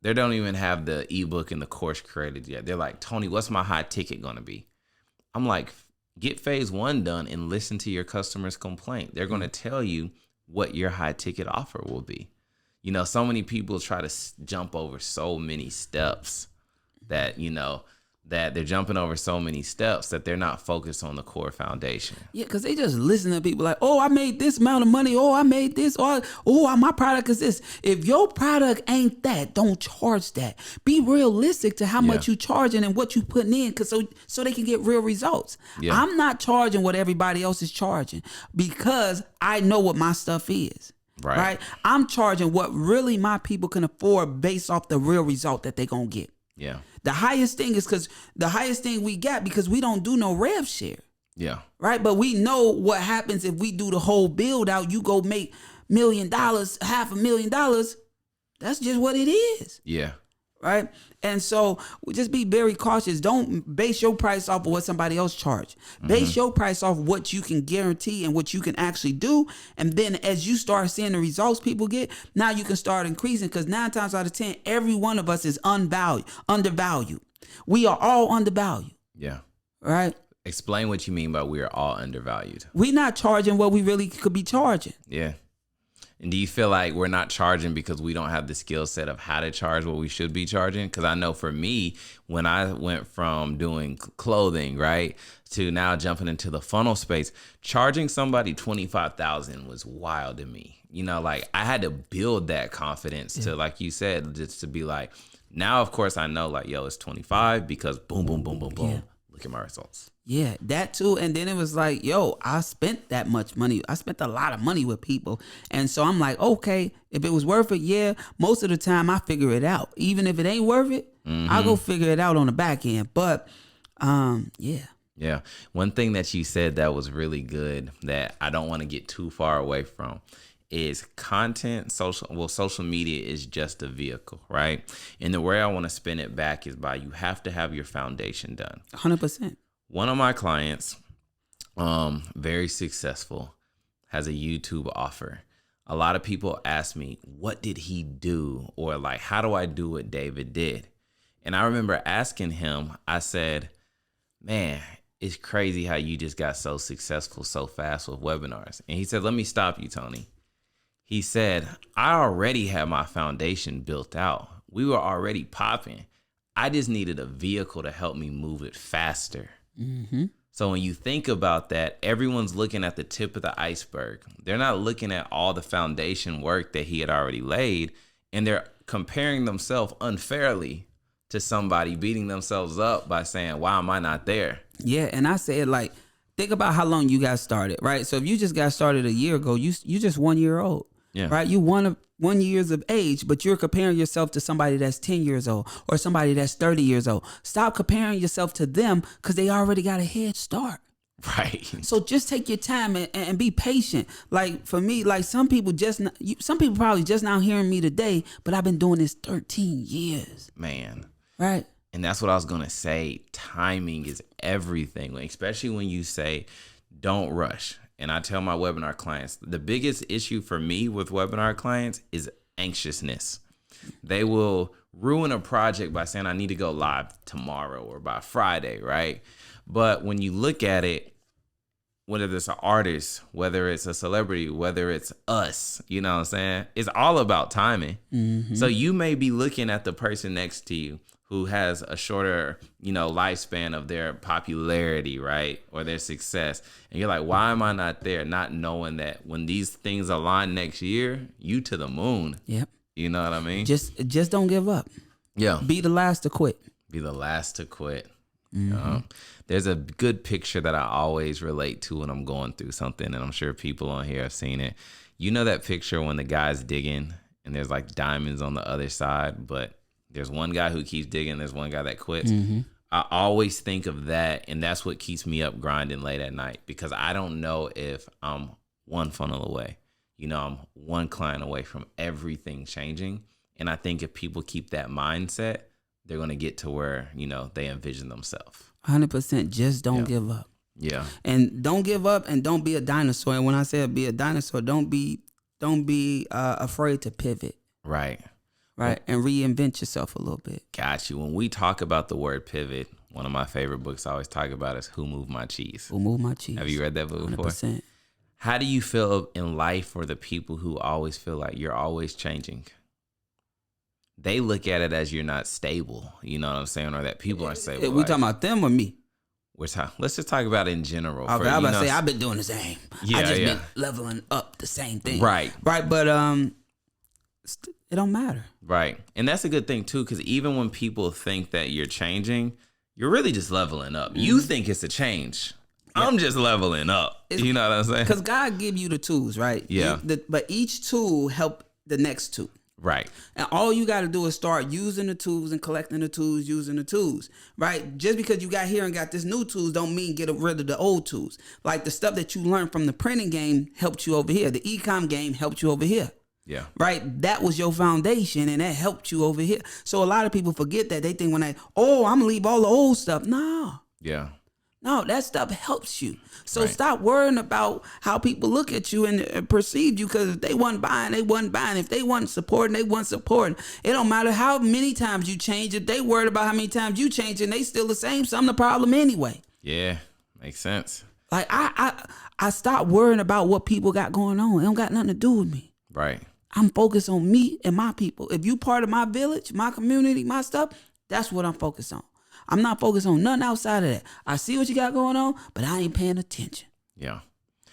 They don't even have the ebook and the course created yet. They're like, Tony, what's my high ticket going to be? I'm like, get phase 1 done and listen to your customer's complaint. They're going to tell you what your high ticket offer will be. You know, so many people try to jump over so many steps that, you know, that they're jumping over so many steps that they're not focused on the core foundation. Yeah, because they just listen to people like, oh, I made this amount of money. Oh, I made this. Oh, my product is this. If your product ain't that, don't charge that. Be realistic to how much you charging and what you putting in, because so they can get real results. Yeah. I'm not charging what everybody else is charging because I know what my stuff is. Right. I'm charging what really my people can afford based off the real result that they're going to get. Yeah. The highest thing is because the highest thing we got because we don't do no rev share. Yeah. Right. But we know what happens if we do the whole build out. You go make $1 million, $500,000. That's just what it is. Yeah. Right. And so just be very cautious. Don't base your price off of what somebody else charge. Base your price off what you can guarantee and what you can actually do. And then as you start seeing the results people get, now you can start increasing, because 9 times out of 10, every one of us is undervalued. We are all undervalued. Yeah. Right. Explain what you mean by we are all undervalued. We're not charging what we really could be charging. Yeah. And do you feel like we're not charging because we don't have the skill set of how to charge what we should be charging? Because I know for me, when I went from doing clothing, right, to now jumping into the funnel space, charging somebody $25,000 was wild to me. You know, like I had to build that confidence to, like you said, just to be like, now, of course, I know like, yo, it's 25 because boom, boom, boom, boom, boom. Yeah. Look at my results. Yeah, that too. And then it was like, yo, I spent that much money. I spent a lot of money with people. And so I'm like, okay, if it was worth it, yeah, most of the time I figure it out. Even if it ain't worth it, I'll go figure it out on the back end. But yeah. Yeah. One thing that you said that was really good that I don't want to get too far away from is content. Social media is just a vehicle, right? And the way I want to spin it back is by you have to have your foundation done. 100%. One of my clients, very successful, has a YouTube offer. A lot of people ask me, what did he do? Or like, how do I do what David did? And I remember asking him, I said, man, it's crazy how you just got so successful so fast with webinars. And he said, let me stop you, Tony. He said, I already had my foundation built out. We were already popping. I just needed a vehicle to help me move it faster. Mm-hmm. So when you think about that, everyone's looking at the tip of the iceberg. They're not looking at all the foundation work that he had already laid, and they're comparing themselves unfairly to somebody, beating themselves up by saying, why am I not there? Yeah, and I said, like, think about how long you got started, right? So if you just got started a year ago, you just 1 year old. Yeah. Right. You 1 years of age, but you're comparing yourself to somebody that's 10 years old or somebody that's 30 years old. Stop comparing yourself to them because they already got a head start. Right. So just take your time and be patient. Like for me, like some people probably just now hearing me today, but I've been doing this 13 years. Man. Right. And that's what I was going to say. Timing is everything, especially when you say don't rush. and I tell my webinar clients, the biggest issue for me with webinar clients is anxiousness. They will ruin a project by saying, I need to go live tomorrow or by Friday, right? But when you look at it, whether it's an artist, whether it's a celebrity, whether it's us, you know what I'm saying? It's all about timing. Mm-hmm. So you may be looking at the person next to you who has a shorter, lifespan of their popularity, right? Or their success. And you're like, why am I not there? Not knowing that when these things align next year, you to the moon. Yep. You know what I mean? Just don't give up. Yeah. Be the last to quit. Be the last to quit. Mm-hmm. There's a good picture that I always relate to when I'm going through something, and I'm sure people on here have seen it. You know that picture when the guy's digging and there's like diamonds on the other side, but there's one guy who keeps digging, there's one guy that quits. Mm-hmm. I always think of that, and that's what keeps me up grinding late at night, because I don't know if I'm one funnel away. I'm one client away from everything changing. And I think if people keep that mindset, they're going to get to where, they envision themselves. 100%. Just don't give up. Yeah. And don't give up, and don't be a dinosaur. And when I say be a dinosaur, don't be afraid to pivot. Right. Right. And reinvent yourself a little bit. Got you. When we talk about the word pivot, one of my favorite books I always talk about is Who Moved My Cheese? Who Moved My Cheese? Have you read that book before? 100%. How do you feel in life for the people who always feel like you're always changing? They look at it as you're not stable, you know what I'm saying, or that people aren't stable. We talking about them or me? Let's just talk about it in general. Okay, I was about to say, I've been doing the same. I just been leveling up the same thing. Right. Right, but it don't matter. Right. And that's a good thing, too, because even when people think that you're changing, you're really just leveling up. Mm-hmm. You think it's a change. Yeah. I'm just leveling up. You know what I'm saying? Because God give you the tools, right? Yeah. But each tool help the next two. Right. And all you got to do is start using the tools and collecting the tools, using the tools, right? Just because you got here and got this new tools don't mean get rid of the old tools. Like the stuff that you learned from the printing game helped you over here. The e-com game helped you over here. Yeah. Right. That was your foundation, and that helped you over here. So a lot of people forget that. They think I'm going to leave all the old stuff. No. Yeah. No, that stuff helps you. So stop worrying about how people look at you and perceive you, because if they wasn't buying, they wasn't buying. If they wasn't supporting, they wasn't supporting. It don't matter how many times you change. If they worried about how many times you change and they still the same, something the problem anyway. Yeah, makes sense. Like I stopped worrying about what people got going on. It don't got nothing to do with me. Right. I'm focused on me and my people. If you part of my village, my community, my stuff, that's what I'm focused on. I'm not focused on nothing outside of that. I see what you got going on, but I ain't paying attention. Yeah.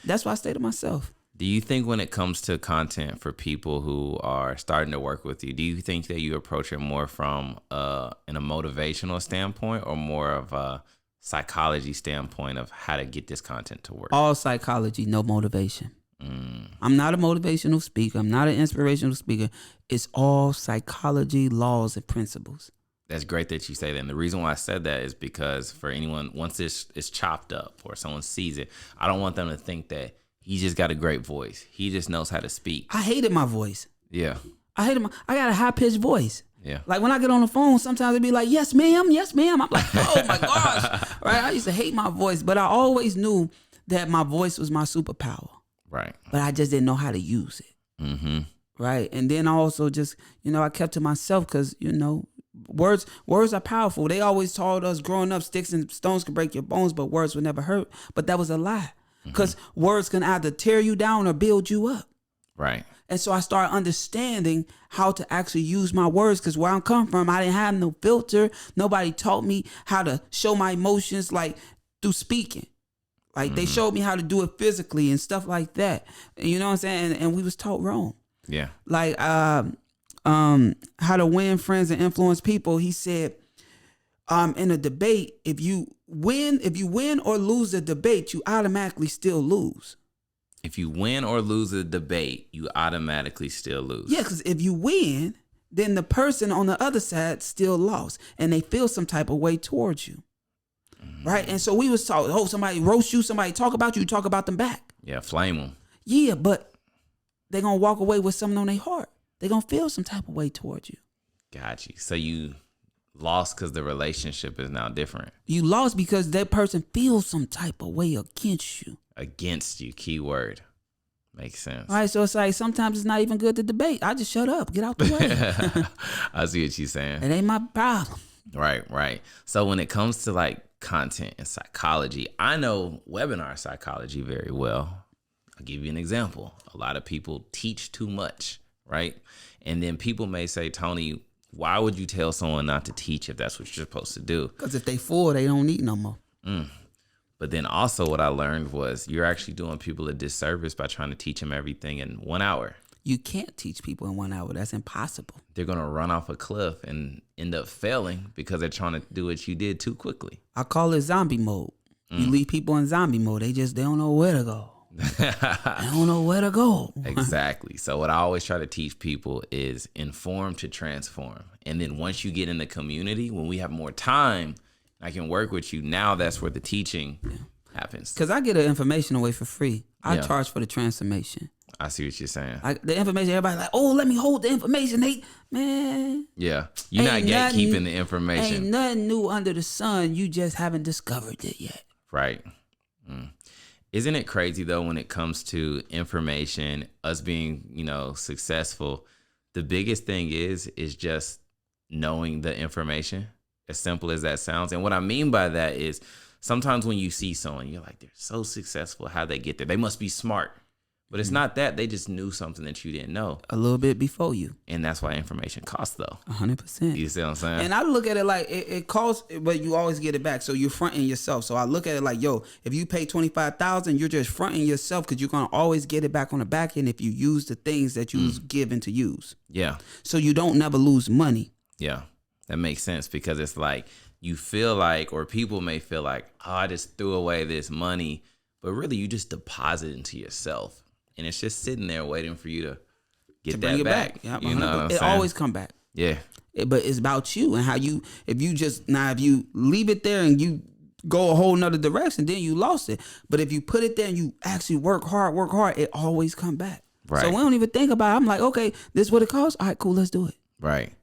That's why I stay to myself. Do you think when it comes to content for people who are starting to work with you, do you think that you approach it more from in a motivational standpoint or more of a psychology standpoint of how to get this content to work? All psychology, no motivation. I'm not a motivational speaker. I'm not an inspirational speaker. It's all psychology, laws, and principles. That's great that you say that. And the reason why I said that is because for anyone, once it's chopped up or someone sees it, I don't want them to think that he just got a great voice. He just knows how to speak. I hated my voice. Yeah. I got a high-pitched voice. Yeah. Like when I get on the phone, sometimes it'd be like, yes, ma'am, yes, ma'am. I'm like, oh my gosh. Right. I used to hate my voice, but I always knew that my voice was my superpower. Right. But I just didn't know how to use it. Mm-hmm. Right. And then I also just, I kept to myself because, words are powerful. They always told us growing up, sticks and stones can break your bones, but words would never hurt. But that was a lie, because words can either tear you down or build you up. Right. And so I started understanding how to actually use my words, because where I'm coming from, I didn't have no filter. Nobody taught me how to show my emotions like through speaking. Like they showed me how to do it physically and stuff like that. You know what I'm saying? And we was taught wrong. Yeah. Like how to win friends and influence people. He said, in a debate, if you win or lose the debate, you automatically still lose. If you win or lose a debate, you automatically still lose. Yeah, because if you win, then the person on the other side still lost, and they feel some type of way towards you. Right? And so we was taught, somebody roast you, somebody talk about you, talk about them back. Yeah, flame them. Yeah, but they're going to walk away with something on their heart. They're going to feel some type of way towards you. Got you. So you lost because the relationship is now different. You lost because that person feels some type of way against you. Against you, keyword. Makes sense. All right, so it's like sometimes it's not even good to debate. I just shut up, get out the way. I see what you're saying. It ain't my problem. Right. So when it comes to like content and psychology, I know webinar psychology very well. I'll give you an example. A lot of people teach too much, right? And then people may say, Tony, why would you tell someone not to teach if that's what you're supposed to do? Because if they full, they don't need no more. But then also what I learned was you're actually doing people a disservice by trying to teach them everything in 1 hour. You can't teach people in 1 hour. That's impossible. They're going to run off a cliff and end up failing because they're trying to do what you did too quickly. I call it zombie mode. You leave people in zombie mode. They don't know where to go. They don't know where to go. Exactly. So what I always try to teach people is inform to transform. And then once you get in the community, when we have more time, I can work with you. Now that's where the teaching happens. Because I get the information away for free. I charge for the transformation. I see what you're saying. The information, everybody's like, oh, let me hold the information. Man. Yeah. You're not gatekeeping the information. Ain't nothing new under the sun. You just haven't discovered it yet. Right. Isn't it crazy, though, when it comes to information, us being, successful, the biggest thing is just knowing the information, as simple as that sounds. And what I mean by that is sometimes when you see someone, you're like, they're so successful. How'd they get there? They must be smart. But it's not that. They just knew something that you didn't know. A little bit before you. And that's why information costs, though. 100%. You see what I'm saying? And I look at it like it costs, but you always get it back. So you're fronting yourself. So I look at it like, yo, if you pay $25,000, you're just fronting yourself because you're going to always get it back on the back end if you use the things that you was given to use. Yeah. So you don't never lose money. Yeah. That makes sense because it's like you feel like, or people may feel like, oh, I just threw away this money. But really, you just deposit into yourself. And it's just sitting there waiting for you to get that back. Yeah, you know what I'm it saying? always come back. Yeah. But it's about you and how you, if you leave it there and you go a whole nother direction, then you lost it. But if you put it there and you actually work hard, it always come back. Right. So we don't even think about it. I'm like, okay, this is what it costs. All right, cool, let's do it. Right.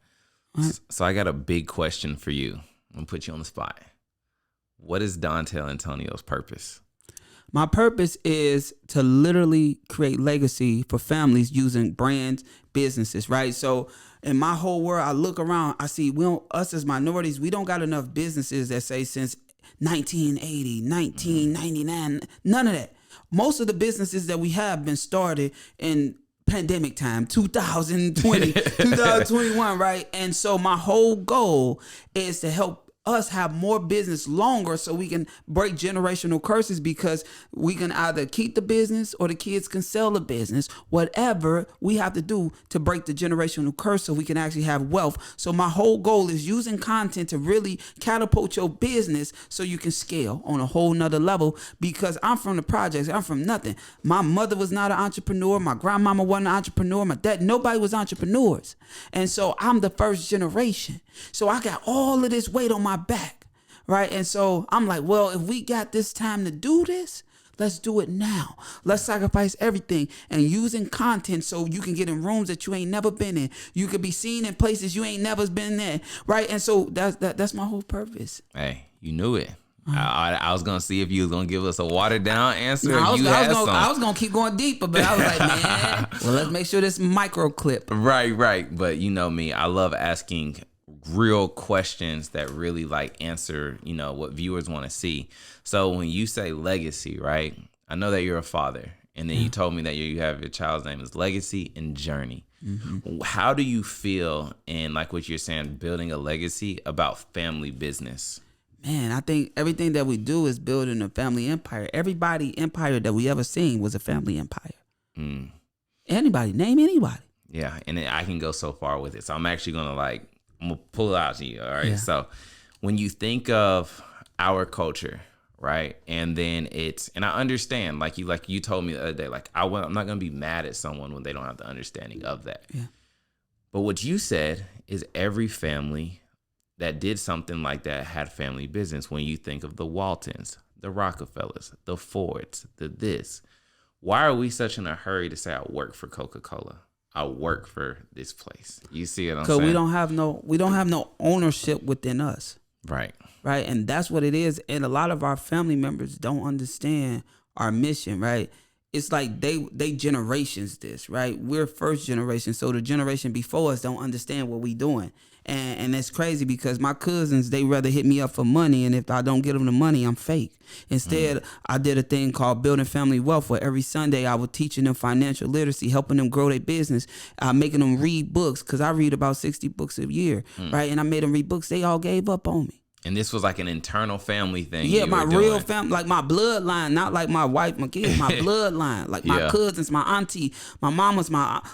So I got a big question for you. I'm going to put you on the spot. What is Dontell Antonio's purpose? My purpose is to literally create legacy for families using brands, businesses, right? So in my whole world, I look around, I see us as minorities, we don't got enough businesses that say since 1980, 1999, none of that. Most of the businesses that we have been started in pandemic time, 2020, 2021, right? And so my whole goal is to help us have more business longer so we can break generational curses, because we can either keep the business or the kids can sell the business. Whatever we have to do to break the generational curse so we can actually have wealth. So my whole goal is using content to really catapult your business so you can scale on a whole nother level, because I'm from the projects. I'm from nothing. My mother was not an entrepreneur. My grandmama wasn't an entrepreneur. My dad, nobody was entrepreneurs. And so I'm the first generation. So I got all of this weight on my back, right? And so I'm like, well, if we got this time to do this, let's do it now. Let's sacrifice everything and using content so you can get in rooms that you ain't never been in. You could be seen in places you ain't never been in, right? And so that's my whole purpose. Hey, you knew it. I was gonna see if you was gonna give us a watered down answer. No, I was gonna keep going deeper, but I was like, man, well, let's make sure this micro clip. Right. But you know me, I love asking real questions that really like answer, what viewers want to see. So when you say legacy, right? I know that you're a father, and then you told me that you have your child's name is Legacy and Journey. Mm-hmm. How do you feel in, like what you're saying, building a legacy about family business? Man, I think everything that we do is building a family empire. Everybody empire that we ever seen was a family empire. Anybody, name anybody. Yeah, and I can go so far with it. So I'm actually I'm gonna pull it out to you. All right. Yeah. So when you think of our culture, right, and then and I understand, like you told me the other day, like I'm not gonna be mad at someone when they don't have the understanding of that. Yeah. But what you said is every family that did something like that had family business. When you think of the Waltons, the Rockefellers, the Fords, the this, why are we such in a hurry to say I work for Coca-Cola? I work for this place. You see what I'm Because saying? we don't have no ownership within us. Right. Right. And that's what it is. And a lot of our family members don't understand our mission, right? It's like they generations this, right? We're first generation. So the generation before us don't understand what we doing. And it's crazy because my cousins, they rather hit me up for money. And if I don't get them the money, I'm fake. Instead, I did a thing called Building Family Wealth, where every Sunday I was teaching them financial literacy, helping them grow their business, making them read books. Because I read about 60 books a year, right? And I made them read books. They all gave up on me. And this was like an internal family thing. Yeah, my real family, like my bloodline, not like my wife, my kids, my bloodline, like my cousins, my auntie, my mama's,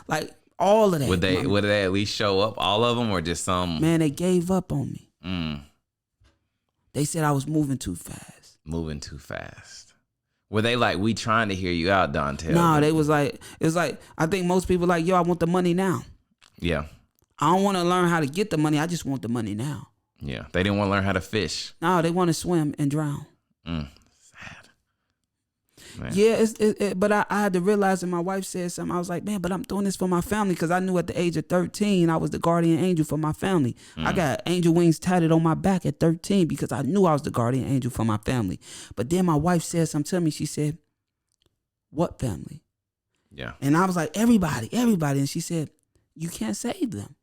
like all of that. Would they at least show up, all of them, or just some? Man, they gave up on me. They said I was moving too fast. Moving too fast. Were they like, we trying to hear you out, Dontell? No, they was like, it's like, I think most people like, yo, I want the money now. Yeah. I don't want to learn how to get the money. I just want the money now. Yeah, they didn't want to learn how to fish. No, they want to swim and drown. Sad. Man. Yeah, but I had to realize that my wife said something. I was like, man, but I'm doing this for my family, because I knew at the age of 13, I was the guardian angel for my family. I got angel wings tatted on my back at 13 because I knew I was the guardian angel for my family. But then my wife said something to me. She said, what family? Yeah. And I was like, everybody. And she said, you can't save them.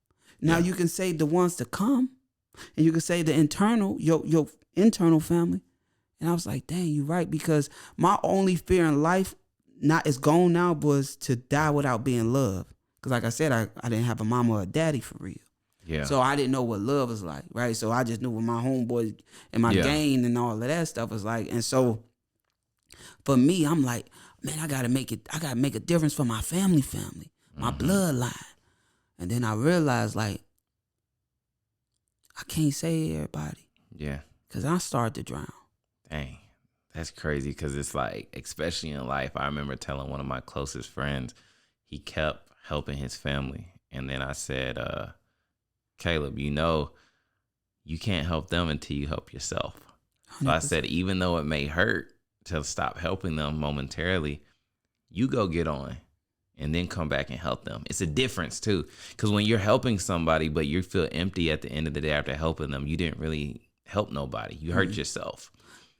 Now you can save the ones to come. And you can say the internal, your internal family. And I was like, dang, you're right. Because my only fear in life, not is gone now, was to die without being loved. Because like I said, I didn't have a mama or a daddy for real. Yeah. So I didn't know what love was like, right? So I just knew what my homeboys and my gang and all of that stuff was like. And so for me, I'm like, man, I gotta make a difference for my family, my bloodline. And then I realized, like, I can't save everybody. Yeah. Because I started to drown. Dang. That's crazy, because it's like, especially in life, I remember telling one of my closest friends, he kept helping his family. And then I said, Caleb, you can't help them until you help yourself. 100%. So I said, even though it may hurt to stop helping them momentarily, you go get on and then come back and help them. It's a difference too. Because when you're helping somebody, but you feel empty at the end of the day after helping them, you didn't really help nobody. You hurt yourself.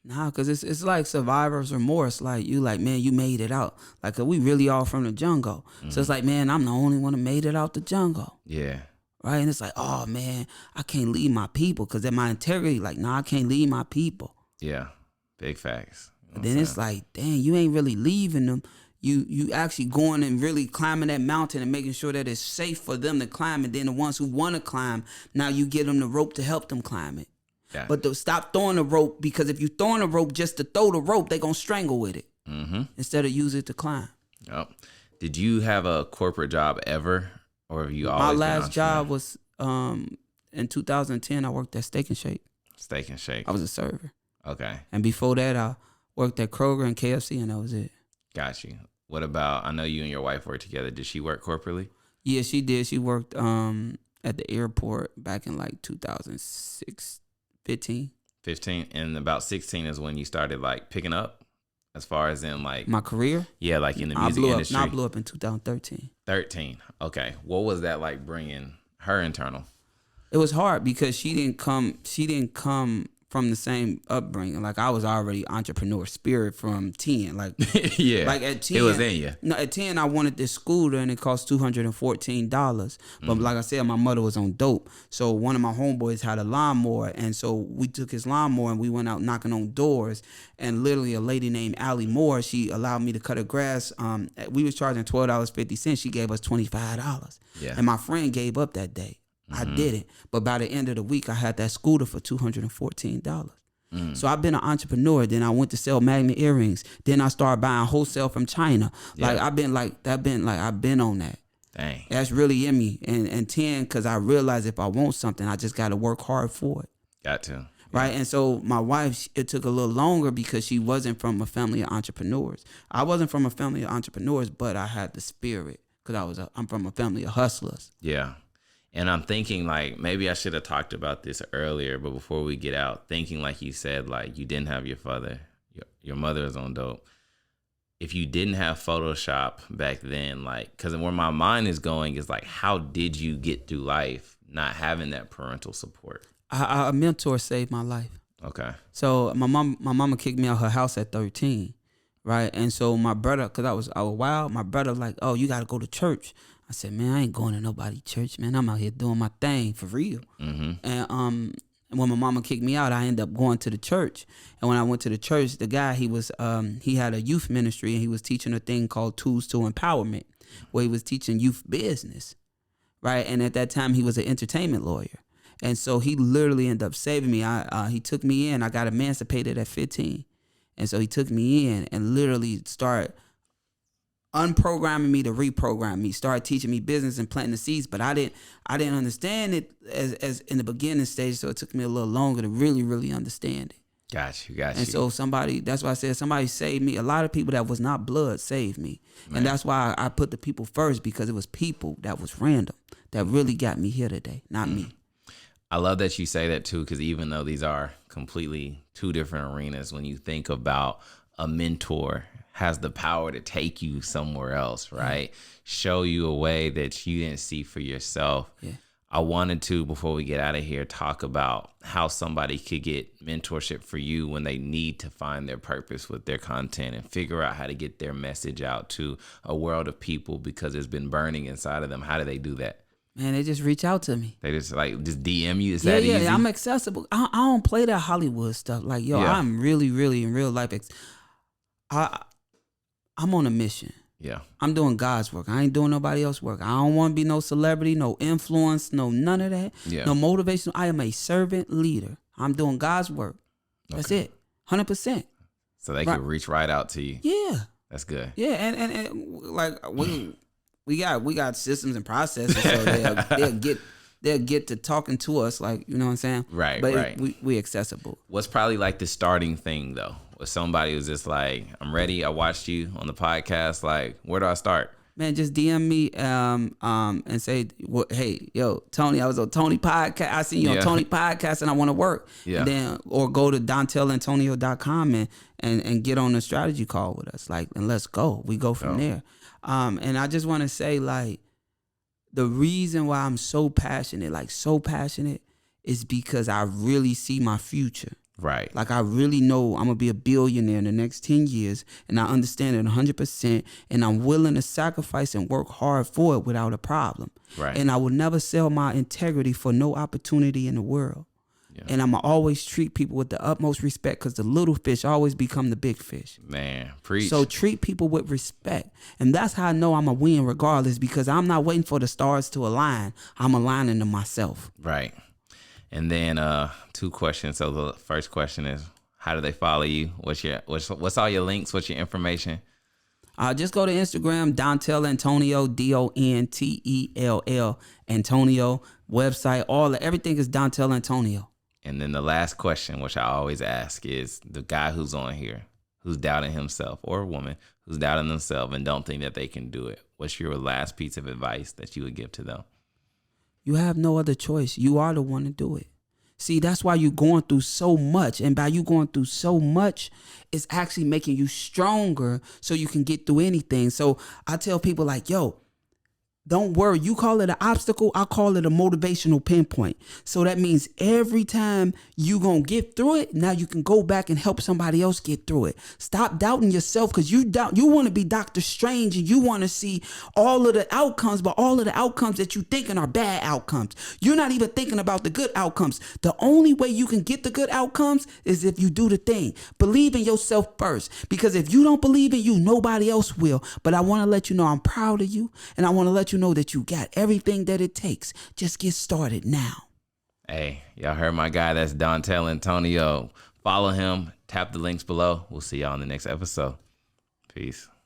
Nah, because it's like survivor's remorse. Like, you like, man, you made it out. Like, 'cause we really all from the jungle. So it's like, man, I'm the only one that made it out the jungle. Yeah. Right? And it's like, oh, man, I can't leave my people. Because then my integrity, like, nah, I can't leave my people. Yeah. Big facts. But then it's like, dang, you ain't really leaving them. You actually going and really climbing that mountain and making sure that it's safe for them to climb. And then the ones who want to climb, now you give them the rope to help them climb it. Yeah. But stop throwing the rope, because if you throwing the rope just to throw the rope, they going to strangle with it instead of use it to climb. Yep. Did you have a corporate job ever, or have you always My last job was in 2010. I worked at Steak and Shake. Steak and Shake. I was a server. Okay. And before that, I worked at Kroger and KFC, and that was it. Got you. What about, I know you and your wife worked together. Did she work corporately? Yeah, she did. She worked at the airport back in like 2006, 15. 15. And about 16 is when you started like picking up, as far as in like my career? Yeah, like in the music industry. I blew up in 2013. 13. Okay. What was that like bringing her internal? It was hard because she didn't come from the same upbringing. Like, I was already entrepreneur spirit from 10. Like, yeah, like at 10, it was in you. No, at 10, I wanted this scooter and it cost $214. But like I said, my mother was on dope. So one of my homeboys had a lawnmower, and so we took his lawnmower and we went out knocking on doors. And literally, a lady named Allie Moore, she allowed me to cut her grass. We was charging $12.50. She gave us $25. Yeah, and my friend gave up that day. I didn't. But by the end of the week, I had that scooter for $214. So I've been an entrepreneur. Then I went to sell magnet earrings. Then I started buying wholesale from China. Like, I've been on that. Dang. That's really in me. And 10, because I realized if I want something, I just got to work hard for it. Got to. Yeah. Right. And so my wife, it took a little longer because she wasn't from a family of entrepreneurs. I wasn't from a family of entrepreneurs, but I had the spirit because I'm from a family of hustlers. Yeah. And I'm thinking, like, maybe I should have talked about this earlier, but before we get out, thinking like you said, like, you didn't have your father, your mother is on dope. if you didn't have Photoshop back then, like, because where my mind is going is like, how did you get through life not having that parental support? A mentor saved my life. Okay. So my mama kicked me out her house at 13, right? And so my brother, because I was wild, my brother like, oh, you got to go to church. I said, man, I ain't going to nobody church, man. I'm out here doing my thing for real. Mm-hmm. And when my mama kicked me out, I ended up going to the church. And when I went to the church, the guy, he had a youth ministry, and he was teaching a thing called Tools to Empowerment, where he was teaching youth business, right? And at that time, he was an entertainment lawyer. And so he literally ended up saving me. He took me in. I got emancipated at 15. And so he took me in and literally started unprogramming me to reprogram me, started teaching me business and planting the seeds. But I didn't understand it as in the beginning stage. So it took me a little longer to really, really understand it. Got you. And so that's why I said somebody saved me. A lot of people that was not blood saved me. Man. And that's why I put the people first, because it was people that was random that really got me here today, not me. I love that you say that too, because even though these are completely two different arenas, when you think about a mentor has the power to take you somewhere else, right? Show you a way that you didn't see for yourself. Yeah. I wanted to, before we get out of here, talk about how somebody could get mentorship for you when they need to find their purpose with their content and figure out how to get their message out to a world of people because it's been burning inside of them. How do they do that? Man, they just reach out to me. They just DM you. Is that easy? Yeah, I'm accessible. I don't play that Hollywood stuff. Like, yo, Yeah. I'm really, really in real life. I'm on a mission. Yeah. I'm doing God's work. I ain't doing nobody else's work. I don't want to be no celebrity, no influence, no none of that. Yeah. No motivation. I am a servant leader. I'm doing God's work. That's it. 100%. So they can reach right out to you. Yeah. That's good. Yeah, and like we got systems and processes, so they'll get to talking to us, like, you know what I'm saying? Right, but right. We accessible. What's probably like the starting thing though, with somebody who's just like, I'm ready. I watched you on the podcast. Like, where do I start? Man, just DM me and say, well, hey, yo, Tony, I was on Tony podcast. I seen you on Tony podcast and I want to work. Yeah. And then, or go to DontellAntonio.com and get on a strategy call with us. Like, and let's go. We go from there. And I just want to say, like, the reason why I'm so passionate is because I really see my future. Right. Like, I really know I'm going to be a billionaire in the next 10 years, and I understand it 100%, and I'm willing to sacrifice and work hard for it without a problem. Right. And I will never sell my integrity for no opportunity in the world. Yeah. And I'm going to always treat people with the utmost respect, because the little fish always become the big fish. Man, preach. So treat people with respect. And that's how I know I'm going to win regardless, because I'm not waiting for the stars to align. I'm aligning to myself. Right. And then 2 questions. So the first question is, how do they follow you? What's all your links? What's your information? Just go to Instagram, Dontell Antonio, Dontell Antonio. Website, everything is Dontell Antonio. And then the last question, which I always ask, is the guy who's on here, who's doubting himself, or a woman who's doubting themselves and don't think that they can do it. What's your last piece of advice that you would give to them? You have no other choice. You are the one to do it. See, that's why you're going through so much. And by you going through so much, it's actually making you stronger so you can get through anything. So I tell people, like, yo, don't worry. You call it an obstacle, I call it a motivational pinpoint. So that means every time you going to get through it, now you can go back and help somebody else get through it. Stop doubting yourself, because you want to be Dr. Strange, and you want to see all of the outcomes, but all of the outcomes that you thinking are bad outcomes. You're not even thinking about the good outcomes. The only way you can get the good outcomes is if you do the thing. Believe in yourself first, because if you don't believe in you, nobody else will. But I want to let you know I'm proud of you, and I want to let you know that you got everything that it takes. Just get started now. Hey, y'all heard my guy. That's Dontell Antonio. Follow him. Tap the links below. We'll see y'all on the next episode. Peace.